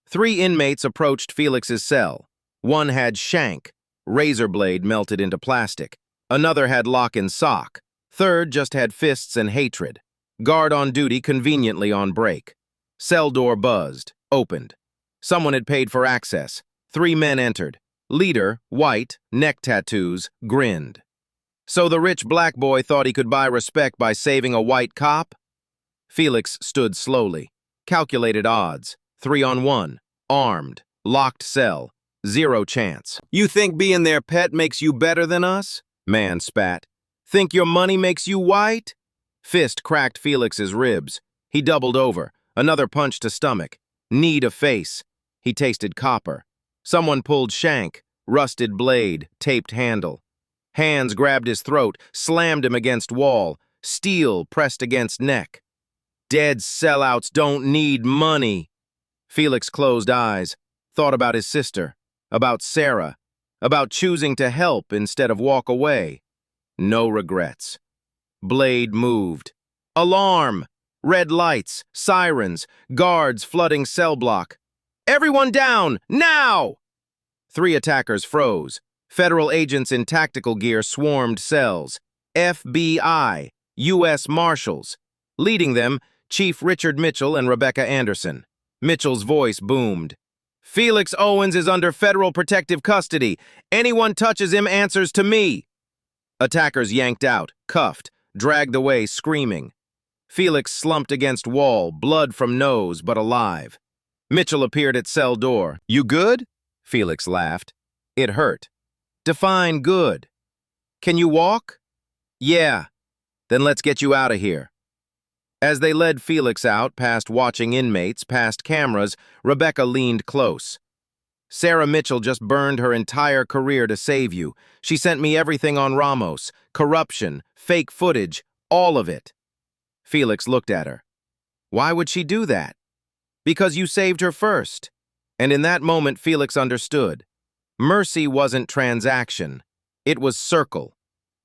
3 inmates approached Felix's cell. One had shank, razor blade melted into plastic. Another had lock and sock. Third just had fists and hatred. Guard on duty conveniently on break. Cell door buzzed, opened. Someone had paid for access. 3 men entered. Leader, white, neck tattoos, grinned. So the rich black boy thought he could buy respect by saving a white cop? Felix stood slowly. Calculated odds. 3 on 1. Armed. Locked cell. 0 chance. "You think being their pet makes you better than us?" Man spat. "Think your money makes you white?" Fist cracked Felix's ribs. He doubled over. Another punch to stomach. Knee to face. He tasted copper. Someone pulled shank. Rusted blade. Taped handle. Hands grabbed his throat. Slammed him against wall. Steel pressed against neck. "Dead sellouts don't need money." Felix closed eyes. Thought about his sister. About Sarah. About choosing to help instead of walk away. No regrets. Blade moved. Alarm! Red lights, sirens, guards flooding cell block. "Everyone down, now!" 3 attackers froze. Federal agents in tactical gear swarmed cells. FBI, U.S. Marshals. Leading them, Chief Richard Mitchell and Rebecca Anderson. Mitchell's voice boomed. "Felix Owens is under federal protective custody. Anyone touches him answers to me." Attackers yanked out, cuffed, dragged away screaming. Felix slumped against wall, blood from nose but alive. Mitchell appeared at cell door. "You good?" Felix laughed. It hurt. "Define good." "Can you walk?" "Yeah." "Then let's get you out of here." As they led Felix out, past watching inmates, past cameras, Rebecca leaned close. "Sarah Mitchell just burned her entire career to save you. She sent me everything on Ramos, corruption, fake footage, all of it." Felix looked at her. "Why would she do that?" "Because you saved her first." And in that moment, Felix understood. Mercy wasn't transaction. It was circle.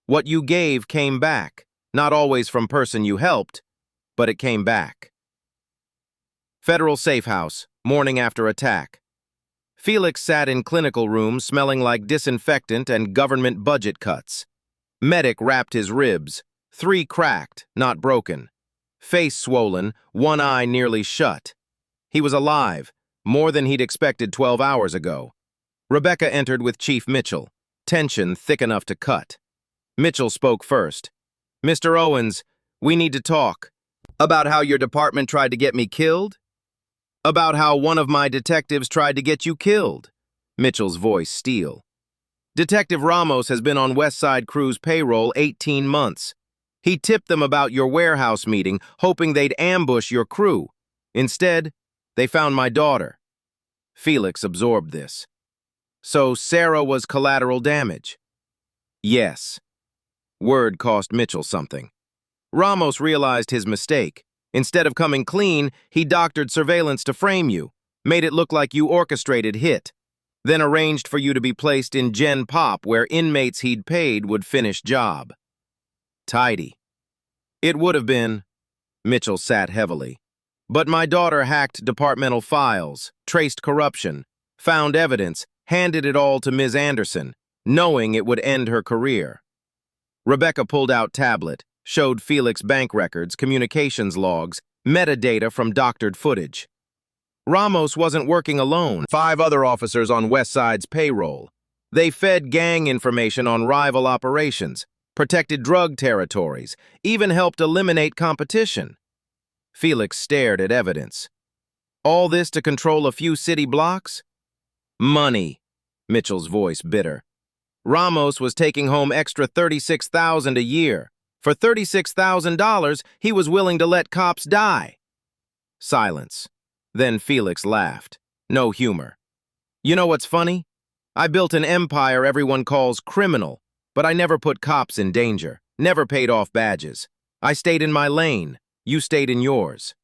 What you gave came back, not always from person you helped, but it came back. Federal safe house, morning after attack. Felix sat in clinical room smelling like disinfectant and government budget cuts. Medic wrapped his ribs, 3 cracked, not broken. Face swollen, one eye nearly shut. He was alive, more than he'd expected 12 hours ago. Rebecca entered with Chief Mitchell, tension thick enough to cut. Mitchell spoke first. "Mr. Owens, we need to talk." "About how your department tried to get me killed?" "About how one of my detectives tried to get you killed." Mitchell's voice steel. "Detective Ramos has been on West Side Crew's payroll 18 months. He tipped them about your warehouse meeting, hoping they'd ambush your crew. Instead, they found my daughter. Felix absorbed this. So Sarah was collateral damage? Yes. Word cost Mitchell something. Ramos realized his mistake. Instead of coming clean, he doctored surveillance to frame you, made it look like you orchestrated hit, then arranged for you to be placed in Gen Pop where inmates he'd paid would finish job. Tidy. It would have been. Mitchell sat heavily. But my daughter hacked departmental files, traced corruption, found evidence, handed it all to Ms. Anderson, knowing it would end her career. Rebecca pulled out tablet, showed Felix bank records, communications logs, metadata from doctored footage. Ramos wasn't working alone. 5 other officers on West Side's payroll. They fed gang information on rival operations, protected drug territories, even helped eliminate competition. Felix stared at evidence. All this to control a few city blocks? Money, Mitchell's voice bitter. Ramos was taking home extra $36,000 a year. For $36,000, he was willing to let cops die. Silence. Then Felix laughed. No humor. You know what's funny? I built an empire everyone calls criminal, but I never put cops in danger, never paid off badges. I stayed in my lane. You stayed in yours.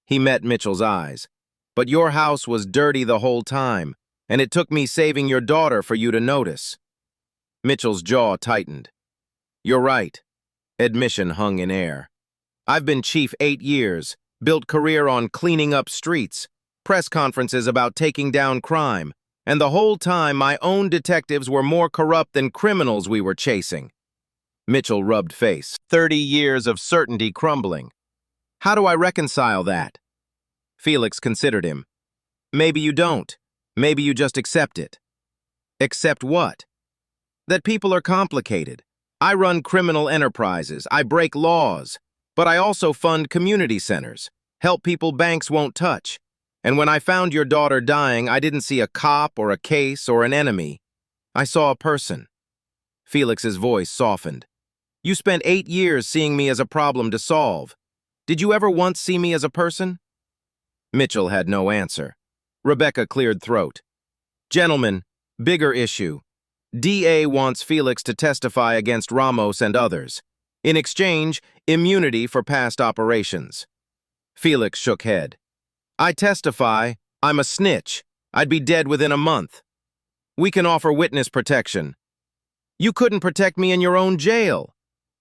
He met Mitchell's eyes. But your house was dirty the whole time, and it took me saving your daughter for you to notice. Mitchell's jaw tightened. You're right. Admission hung in air. I've been chief 8 years, built career on cleaning up streets, press conferences about taking down crime, and the whole time my own detectives were more corrupt than criminals we were chasing. Mitchell rubbed face. 30 years of certainty crumbling. How do I reconcile that? Felix considered him. Maybe you don't. Maybe you just accept it. Accept what? That people are complicated. I run criminal enterprises, I break laws, but I also fund community centers, help people banks won't touch. And when I found your daughter dying, I didn't see a cop or a case or an enemy. I saw a person. Felix's voice softened. You spent 8 years seeing me as a problem to solve. Did you ever once see me as a person? Mitchell had no answer. Rebecca cleared throat. Gentlemen, bigger issue. DA wants Felix to testify against Ramos and others. In exchange, immunity for past operations. Felix shook head. I testify. I'm a snitch. I'd be dead within a month. We can offer witness protection. You couldn't protect me in your own jail.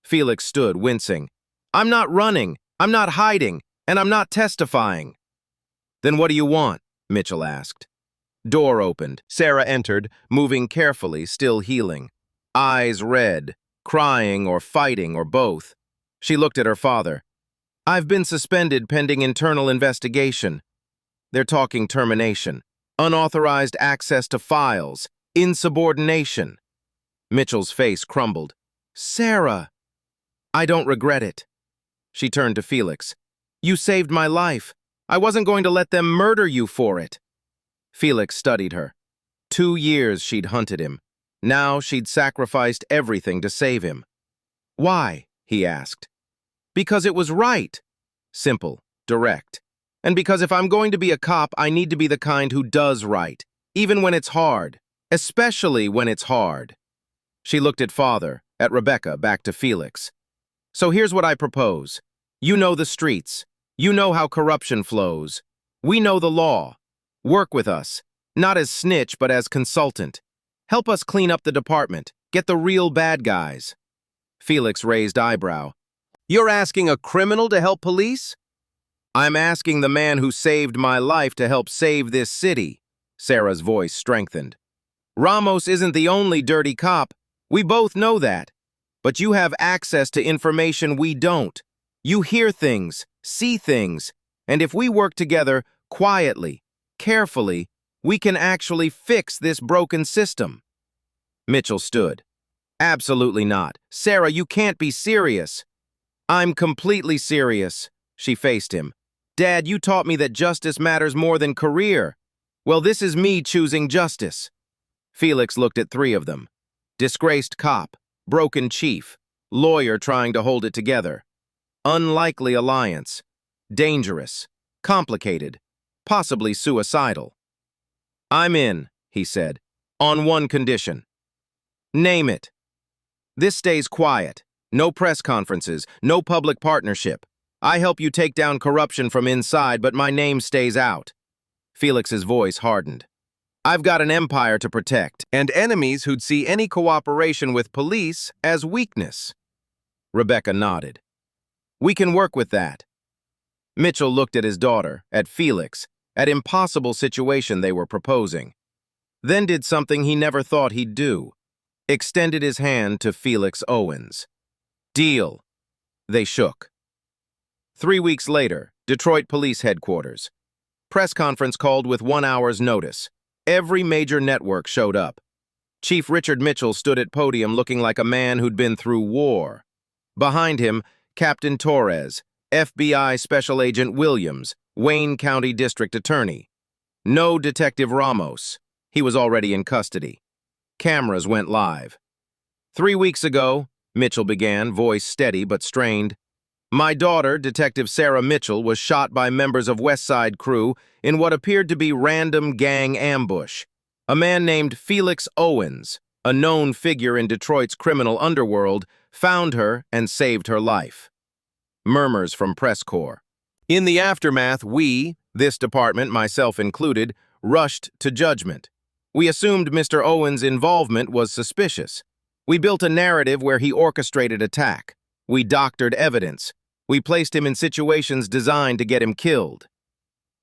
Felix stood, wincing. I'm not running, I'm not hiding, and I'm not testifying. Then what do you want? Mitchell asked. Door opened. Sarah entered, moving carefully, still healing. Eyes red, crying or fighting or both. She looked at her father. I've been suspended pending internal investigation. They're talking termination, unauthorized access to files, insubordination. Mitchell's face crumbled. Sarah! I don't regret it. She turned to Felix. You saved my life. I wasn't going to let them murder you for it. Felix studied her. 2 years she'd hunted him. Now she'd sacrificed everything to save him. Why? He asked. Because it was right. Simple, direct. And because if I'm going to be a cop, I need to be the kind who does right, even when it's hard, especially when it's hard. She looked at father, at Rebecca, back to Felix. So here's what I propose. You know the streets. You know how corruption flows. We know the law. Work with us, not as snitch, but as consultant. Help us clean up the department, get the real bad guys. Felix raised eyebrow. You're asking a criminal to help police? I'm asking the man who saved my life to help save this city. Sarah's voice strengthened. Ramos isn't the only dirty cop. We both know that. But you have access to information we don't. You hear things, see things, and if we work together, quietly, carefully, we can actually fix this broken system. Mitchell stood. Absolutely not. Sarah, you can't be serious. I'm completely serious. She faced him. Dad, you taught me that justice matters more than career. Well, this is me choosing justice. Felix looked at 3 of them. Disgraced cop, broken chief, lawyer trying to hold it together. Unlikely alliance. Dangerous. Complicated. Possibly suicidal. "I'm in," he said, "on one condition." "Name it." "This stays quiet. No press conferences, no public partnership. I help you take down corruption from inside, but my name stays out." Felix's voice hardened. "I've got an empire to protect, and enemies who'd see any cooperation with police as weakness." Rebecca nodded. "We can work with that." Mitchell looked at his daughter, at Felix, at impossible situation they were proposing. Then did something he never thought he'd do. Extended his hand to Felix Owens. "Deal." They shook. 3 weeks later, Detroit Police Headquarters. Press conference called with 1 hour's notice. Every major network showed up. Chief Richard Mitchell stood at podium looking like a man who'd been through war. Behind him, Captain Torres, FBI Special Agent Williams, Wayne County District Attorney. No Detective Ramos. He was already in custody. Cameras went live. 3 weeks ago, Mitchell began, voice steady but strained. "My daughter, Detective Sarah Mitchell, was shot by members of West Side Crew in what appeared to be random gang ambush. A man named Felix Owens, a known figure in Detroit's criminal underworld, found her and saved her life." Murmurs from press corps. In the aftermath, we, this department, myself included, rushed to judgment. We assumed Mr. Owens' involvement was suspicious. We built a narrative where he orchestrated attack. We doctored evidence. We placed him in situations designed to get him killed.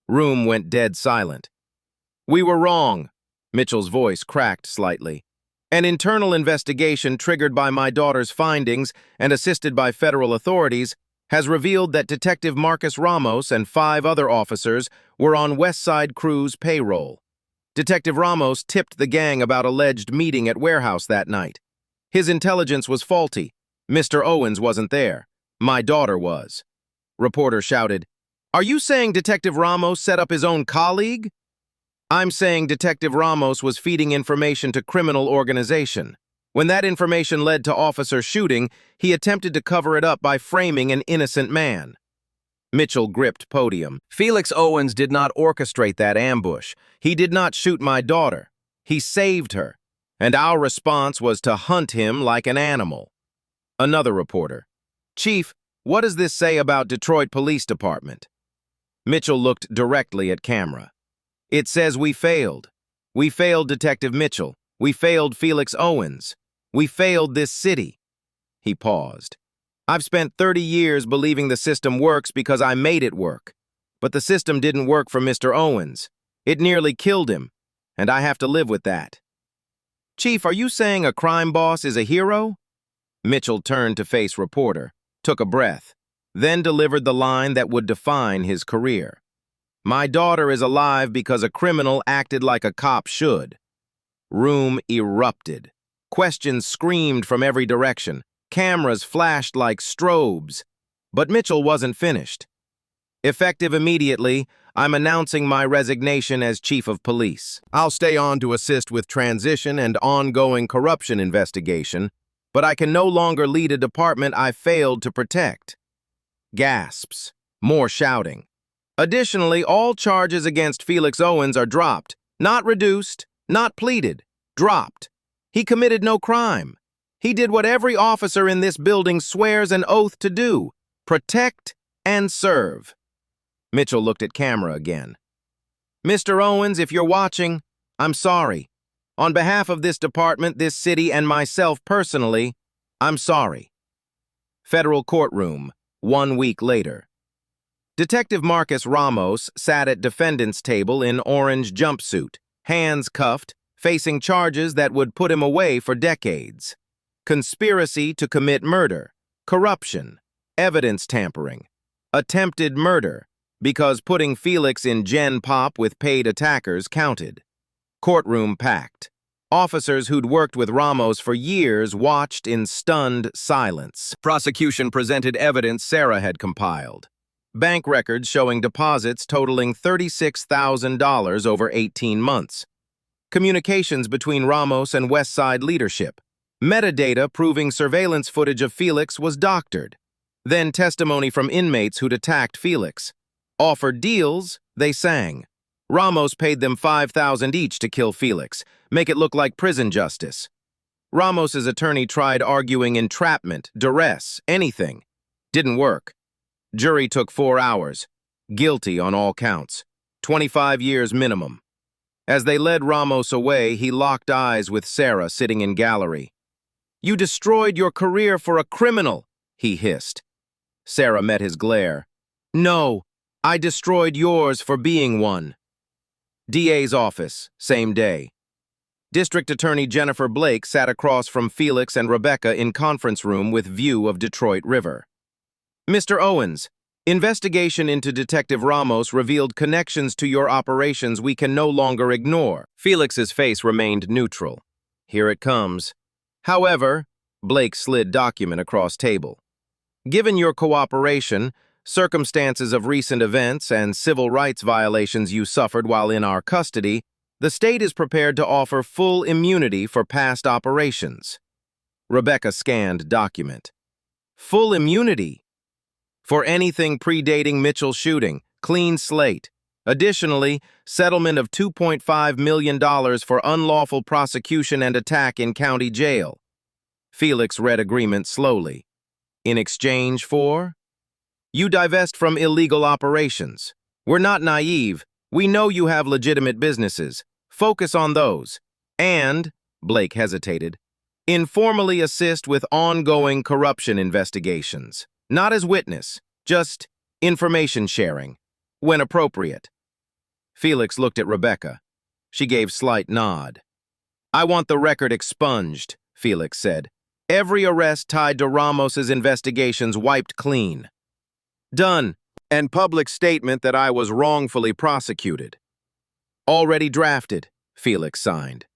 Room went dead silent. "We were wrong." Mitchell's voice cracked slightly. "An internal investigation triggered by my daughter's findings and assisted by federal authorities has revealed that Detective Marcus Ramos and 5 other officers were on West Side Crew's payroll. Detective Ramos tipped the gang about alleged meeting at warehouse that night. His intelligence was faulty. Mr. Owens wasn't there. My daughter was." Reporter shouted, "Are you saying Detective Ramos set up his own colleague?" "I'm saying Detective Ramos was feeding information to criminal organization. When that information led to officer shooting, he attempted to cover it up by framing an innocent man." Mitchell gripped podium. "Felix Owens did not orchestrate that ambush. He did not shoot my daughter. He saved her. And our response was to hunt him like an animal." Another reporter. "Chief, what does this say about Detroit Police Department?" Mitchell looked directly at camera. "It says we failed. We failed Detective Mitchell. We failed Felix Owens. We failed this city." He paused. "I've spent 30 years believing the system works because I made it work. But the system didn't work for Mr. Owens. It nearly killed him, and I have to live with that." "Chief, are you saying a crime boss is a hero?" Mitchell turned to face reporter, took a breath, then delivered the line that would define his career. "My daughter is alive because a criminal acted like a cop should." Room erupted. Questions screamed from every direction. Cameras flashed like strobes. But Mitchell wasn't finished. "Effective immediately, I'm announcing my resignation as chief of police. I'll stay on to assist with transition and ongoing corruption investigation, but I can no longer lead a department I failed to protect." Gasps. More shouting. "Additionally, all charges against Felix Owens are dropped, not reduced, not pleaded, dropped. He committed no crime. He did what every officer in this building swears an oath to do: protect and serve." Mitchell looked at camera again. "Mr. Owens, if you're watching, I'm sorry. On behalf of this department, this city, and myself personally, I'm sorry." Federal courtroom, 1 week later. Detective Marcus Ramos sat at defendant's table in orange jumpsuit, hands cuffed, facing charges that would put him away for decades. Conspiracy to commit murder, corruption, evidence tampering, attempted murder, because putting Felix in Gen Pop with paid attackers counted. Courtroom packed. Officers who'd worked with Ramos for years watched in stunned silence. Prosecution presented evidence Sarah had compiled. Bank records showing deposits totaling $36,000 over 18 months. Communications between Ramos and West Side leadership. Metadata proving surveillance footage of Felix was doctored. Then testimony from inmates who'd attacked Felix. Offered deals, they sang. Ramos paid them $5,000 each to kill Felix, make it look like prison justice. Ramos's attorney tried arguing entrapment, duress, anything. Didn't work. Jury took 4 hours. Guilty on all counts. 25 years minimum. As they led Ramos away, he locked eyes with Sarah sitting in gallery. "You destroyed your career for a criminal," he hissed. Sarah met his glare. "No, I destroyed yours for being one." DA's office, same day. District Attorney Jennifer Blake sat across from Felix and Rebecca in conference room with view of Detroit River. "Mr. Owens, investigation into Detective Ramos revealed connections to your operations we can no longer ignore." Felix's face remained neutral. "Here it comes." "However," Blake slid document across table. "Given your cooperation, circumstances of recent events, and civil rights violations you suffered while in our custody, the state is prepared to offer full immunity for past operations." Rebecca scanned document. "Full immunity? For anything predating Mitchell's shooting, clean slate. Additionally, settlement of $2.5 million for unlawful prosecution and attack in county jail." Felix read agreement slowly. "In exchange for?" "You divest from illegal operations. We're not naive. We know you have legitimate businesses. Focus on those. And," Blake hesitated, "informally assist with ongoing corruption investigations. Not as witness, just information sharing, when appropriate." Felix looked at Rebecca. She gave slight nod. "I want the record expunged," Felix said. "Every arrest tied to Ramos's investigations wiped clean." "Done. And public statement that I was wrongfully prosecuted." "Already drafted," Felix signed.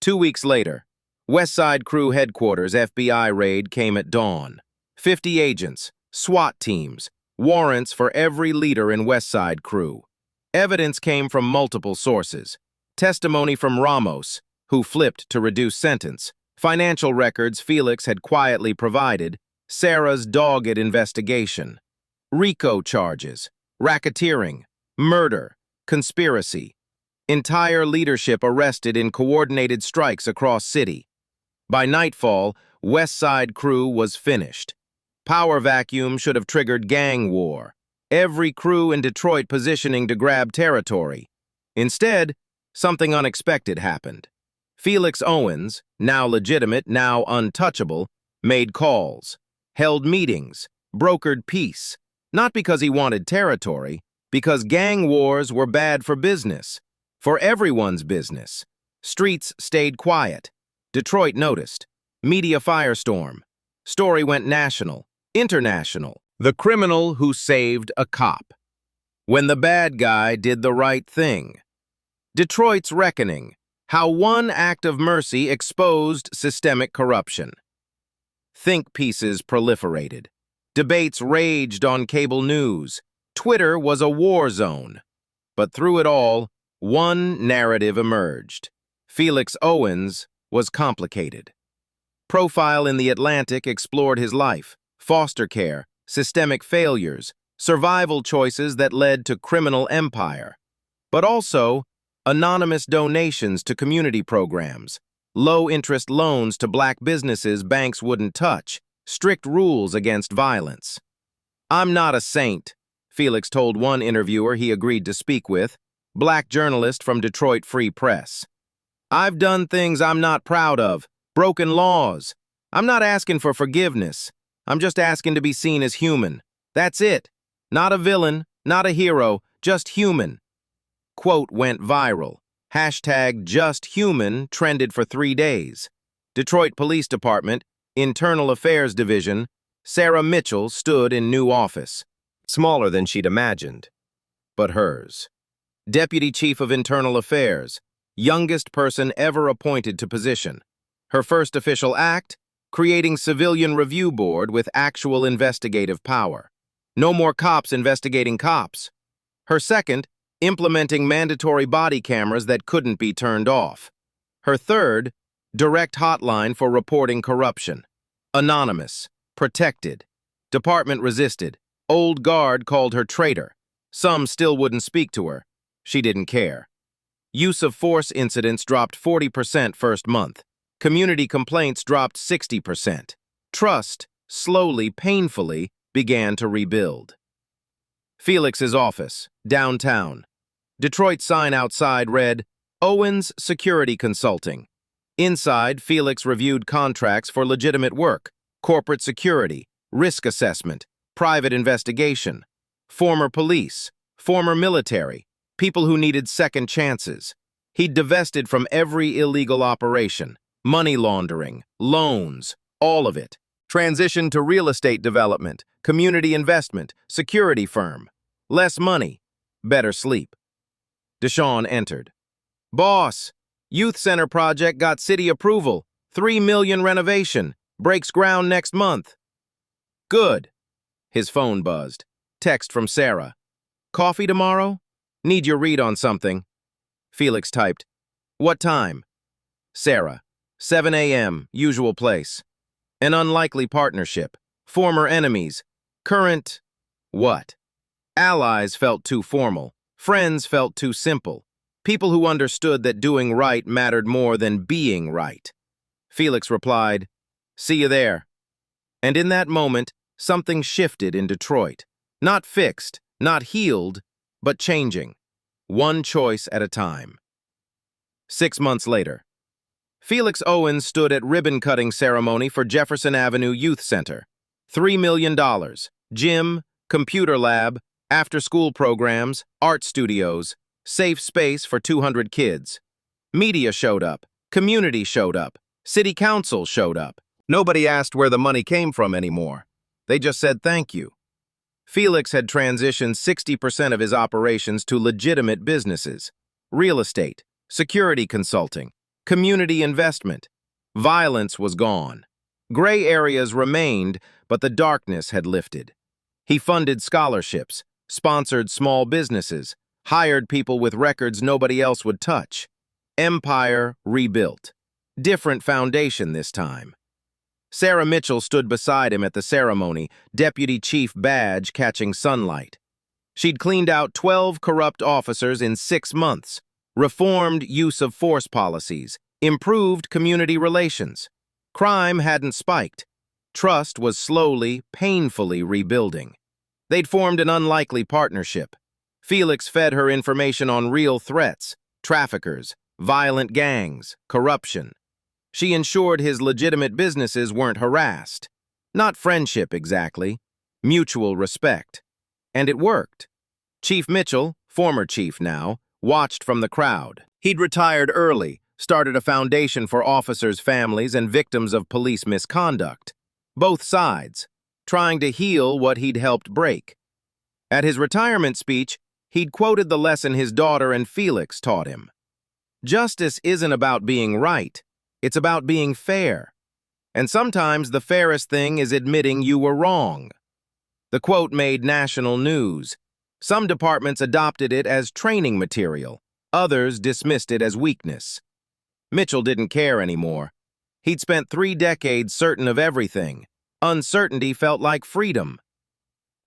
2 weeks later, West Side Crew headquarters FBI raid came at dawn. 50 agents, SWAT teams, warrants for every leader in West Side Crew. Evidence came from multiple sources. Testimony from Ramos, who flipped to reduce sentence. Financial records Felix had quietly provided. Sarah's dogged investigation. RICO charges, racketeering, murder, conspiracy. Entire leadership arrested in coordinated strikes across city. By nightfall, West Side Crew was finished. Power vacuum should have triggered gang war. Every crew in Detroit positioning to grab territory. Instead, something unexpected happened. Felix Owens, now legitimate, now untouchable, made calls, held meetings, brokered peace. Not because he wanted territory, because gang wars were bad for business. For everyone's business. Streets stayed quiet. Detroit noticed. Media firestorm. Story went national, international. The criminal who saved a cop. When the bad guy did the right thing. Detroit's reckoning. How one act of mercy exposed systemic corruption. Think pieces proliferated. Debates raged on cable news. Twitter was a war zone. But through it all, one narrative emerged. Felix Owens was complicated. Profile in The Atlantic explored his life, foster care, systemic failures, survival choices that led to criminal empire. But also, anonymous donations to community programs, low-interest loans to black businesses banks wouldn't touch, strict rules against violence. "I'm not a saint," Felix told one interviewer he agreed to speak with, black journalist from Detroit Free Press. "I've done things I'm not proud of, broken laws. I'm not asking for forgiveness. I'm just asking to be seen as human. That's it. Not a villain, not a hero, just human." Quote went viral. Hashtag #JustHuman trended for 3 days. Detroit Police Department, Internal Affairs Division, Sarah Mitchell stood in new office. Smaller than she'd imagined, but hers. Deputy Chief of Internal Affairs, youngest person ever appointed to position. Her first official act, creating Civilian Review Board with actual investigative power. No more cops investigating cops. Her second, implementing mandatory body cameras that couldn't be turned off. Her third, direct hotline for reporting corruption. Anonymous, protected. Department resisted. Old guard called her traitor. Some still wouldn't speak to her. She didn't care. Use of force incidents dropped 40% first month. Community complaints dropped 60%. Trust, slowly, painfully, began to rebuild. Felix's office, downtown. Detroit sign outside read, Owens Security Consulting. Inside, Felix reviewed contracts for legitimate work, corporate security, risk assessment, private investigation, former police, former military, people who needed second chances. He'd divested from every illegal operation, money laundering, loans, all of it. Transitioned to real estate development, community investment, security firm. Less money, better sleep. Deshawn entered. Boss, youth center project got city approval. $3 million renovation. Breaks ground next month. Good. His phone buzzed. Text from Sarah. Coffee tomorrow? Need your read on something. Felix typed. What time? Sarah. 7 a.m., usual place. An unlikely partnership. Former enemies. Current... what? Allies felt too formal. Friends felt too simple. People who understood that doing right mattered more than being right. Felix replied, See you there. And in that moment, something shifted in Detroit. Not fixed, not healed, but changing. One choice at a time. 6 months later. Felix Owens stood at ribbon-cutting ceremony for Jefferson Avenue Youth Center. $3 million. Gym, computer lab, after-school programs, art studios, safe space for 200 kids. Media showed up. Community showed up. City council showed up. Nobody asked where the money came from anymore. They just said thank you. Felix had transitioned 60% of his operations to legitimate businesses. Real estate, security consulting, community investment. Violence was gone. Gray areas remained, but the darkness had lifted. He funded scholarships, sponsored small businesses, hired people with records nobody else would touch. Empire rebuilt. Different foundation this time. Sarah Mitchell stood beside him at the ceremony, deputy chief badge catching sunlight. She'd cleaned out 12 corrupt officers in 6 months, reformed use of force policies, improved community relations. Crime hadn't spiked. Trust was slowly, painfully rebuilding. They'd formed an unlikely partnership. Felix fed her information on real threats, traffickers, violent gangs, corruption. She ensured his legitimate businesses weren't harassed. Not friendship, exactly. Mutual respect. And it worked. Chief Mitchell, former chief now, watched from the crowd. He'd retired early, started a foundation for officers' families and victims of police misconduct. Both sides, trying to heal what he'd helped break. At his retirement speech, he'd quoted the lesson his daughter and Felix taught him. Justice isn't about being right. It's about being fair. And sometimes the fairest thing is admitting you were wrong. The quote made national news. Some departments adopted it as training material. Others dismissed it as weakness. Mitchell didn't care anymore. He'd spent 3 decades certain of everything. Uncertainty felt like freedom.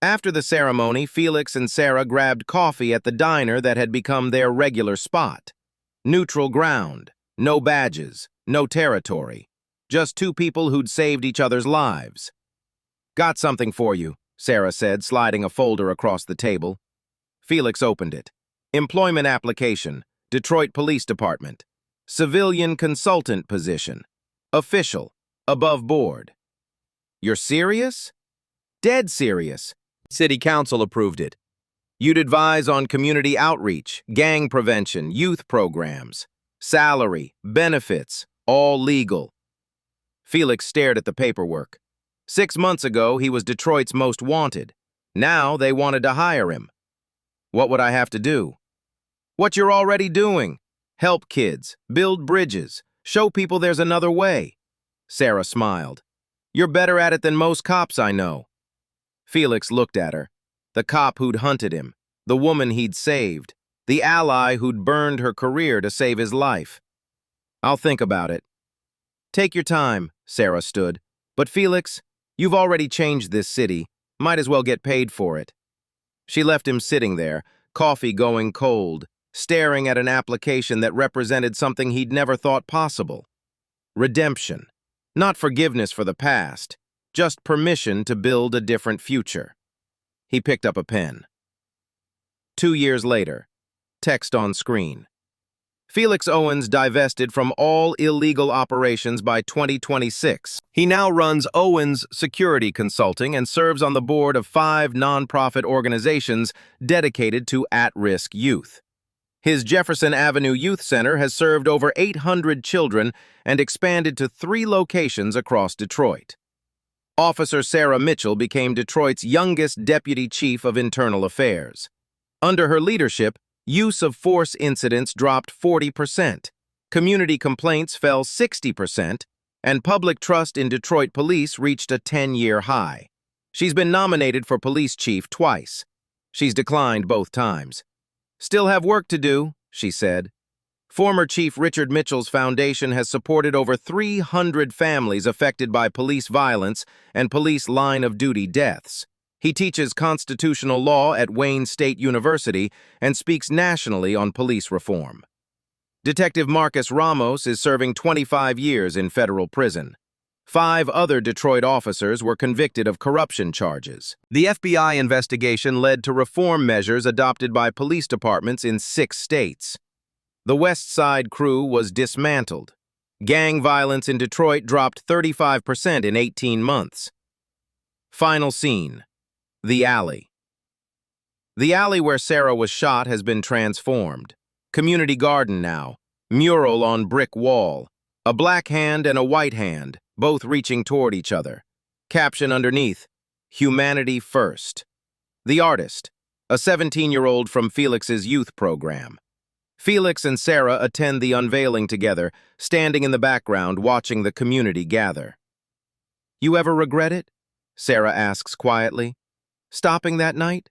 After the ceremony, Felix and Sarah grabbed coffee at the diner that had become their regular spot. Neutral ground, no badges, no territory. Just 2 people who'd saved each other's lives. Got something for you, Sarah said, sliding a folder across the table. Felix opened it. Employment application, Detroit Police Department. Civilian consultant position. Official, above board. You're serious? Dead serious. City Council approved it. You'd advise on community outreach, gang prevention, youth programs. Salary, benefits, all legal. Felix stared at the paperwork. 6 months ago, he was Detroit's most wanted. Now they wanted to hire him. What would I have to do? What you're already doing. Help kids, build bridges, show people there's another way. Sarah smiled. You're better at it than most cops I know. Felix looked at her. The cop who'd hunted him, the woman he'd saved, the ally who'd burned her career to save his life. I'll think about it. Take your time, Sarah stood. But Felix, you've already changed this city. Might as well get paid for it. She left him sitting there, coffee going cold, staring at an application that represented something he'd never thought possible. Redemption. Not forgiveness for the past, just permission to build a different future. He picked up a pen. 2 years later, text on screen. Felix Owens divested from all illegal operations by 2026. He now runs Owens Security Consulting and serves on the board of 5 nonprofit organizations dedicated to at-risk youth. His Jefferson Avenue Youth Center has served over 800 children and expanded to 3 locations across Detroit. Officer Sarah Mitchell became Detroit's youngest deputy chief of internal affairs. Under her leadership, use of force incidents dropped 40%, community complaints fell 60%, and public trust in Detroit police reached a 10-year high. She's been nominated for police chief twice. She's declined both times. "Still have work to do," she said. Former Chief Richard Mitchell's foundation has supported over 300 families affected by police violence and police line-of-duty deaths. He teaches constitutional law at Wayne State University and speaks nationally on police reform. Detective Marcus Ramos is serving 25 years in federal prison. 5 other Detroit officers were convicted of corruption charges. The FBI investigation led to reform measures adopted by police departments in 6 states. The West Side crew was dismantled. Gang violence in Detroit dropped 35% in 18 months. Final scene. The alley. The alley where Sarah was shot has been transformed. Community garden now. Mural on brick wall. A black hand and a white hand, both reaching toward each other. Caption underneath, "Humanity First." The artist, a 17-year-old from Felix's youth program. Felix and Sarah attend the unveiling together, standing in the background watching the community gather. "You ever regret it?" Sarah asks quietly. "Stopping that night?"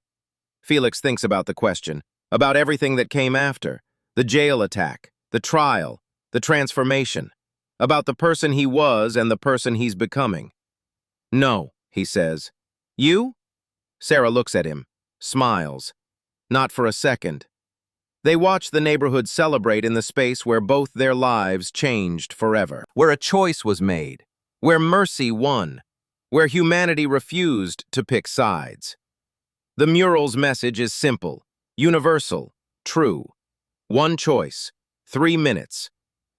Felix thinks about the question, about everything that came after, the jail attack, the trial, the transformation, about the person he was and the person he's becoming. "No," he says. "You?" Sarah looks at him, smiles. Not for a second. They watch the neighborhood celebrate in the space where both their lives changed forever, where a choice was made, where mercy won, where humanity refused to pick sides. The mural's message is simple, universal, true. One choice, 3 minutes.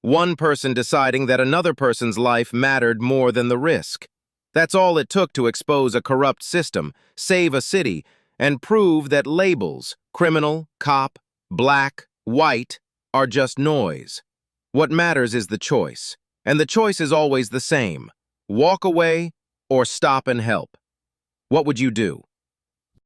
One person deciding that another person's life mattered more than the risk. That's all it took to expose a corrupt system, save a city, and prove that labels, criminal, cop, black, white, are just noise. What matters is the choice, and the choice is always the same. Walk away or stop and help. What would you do?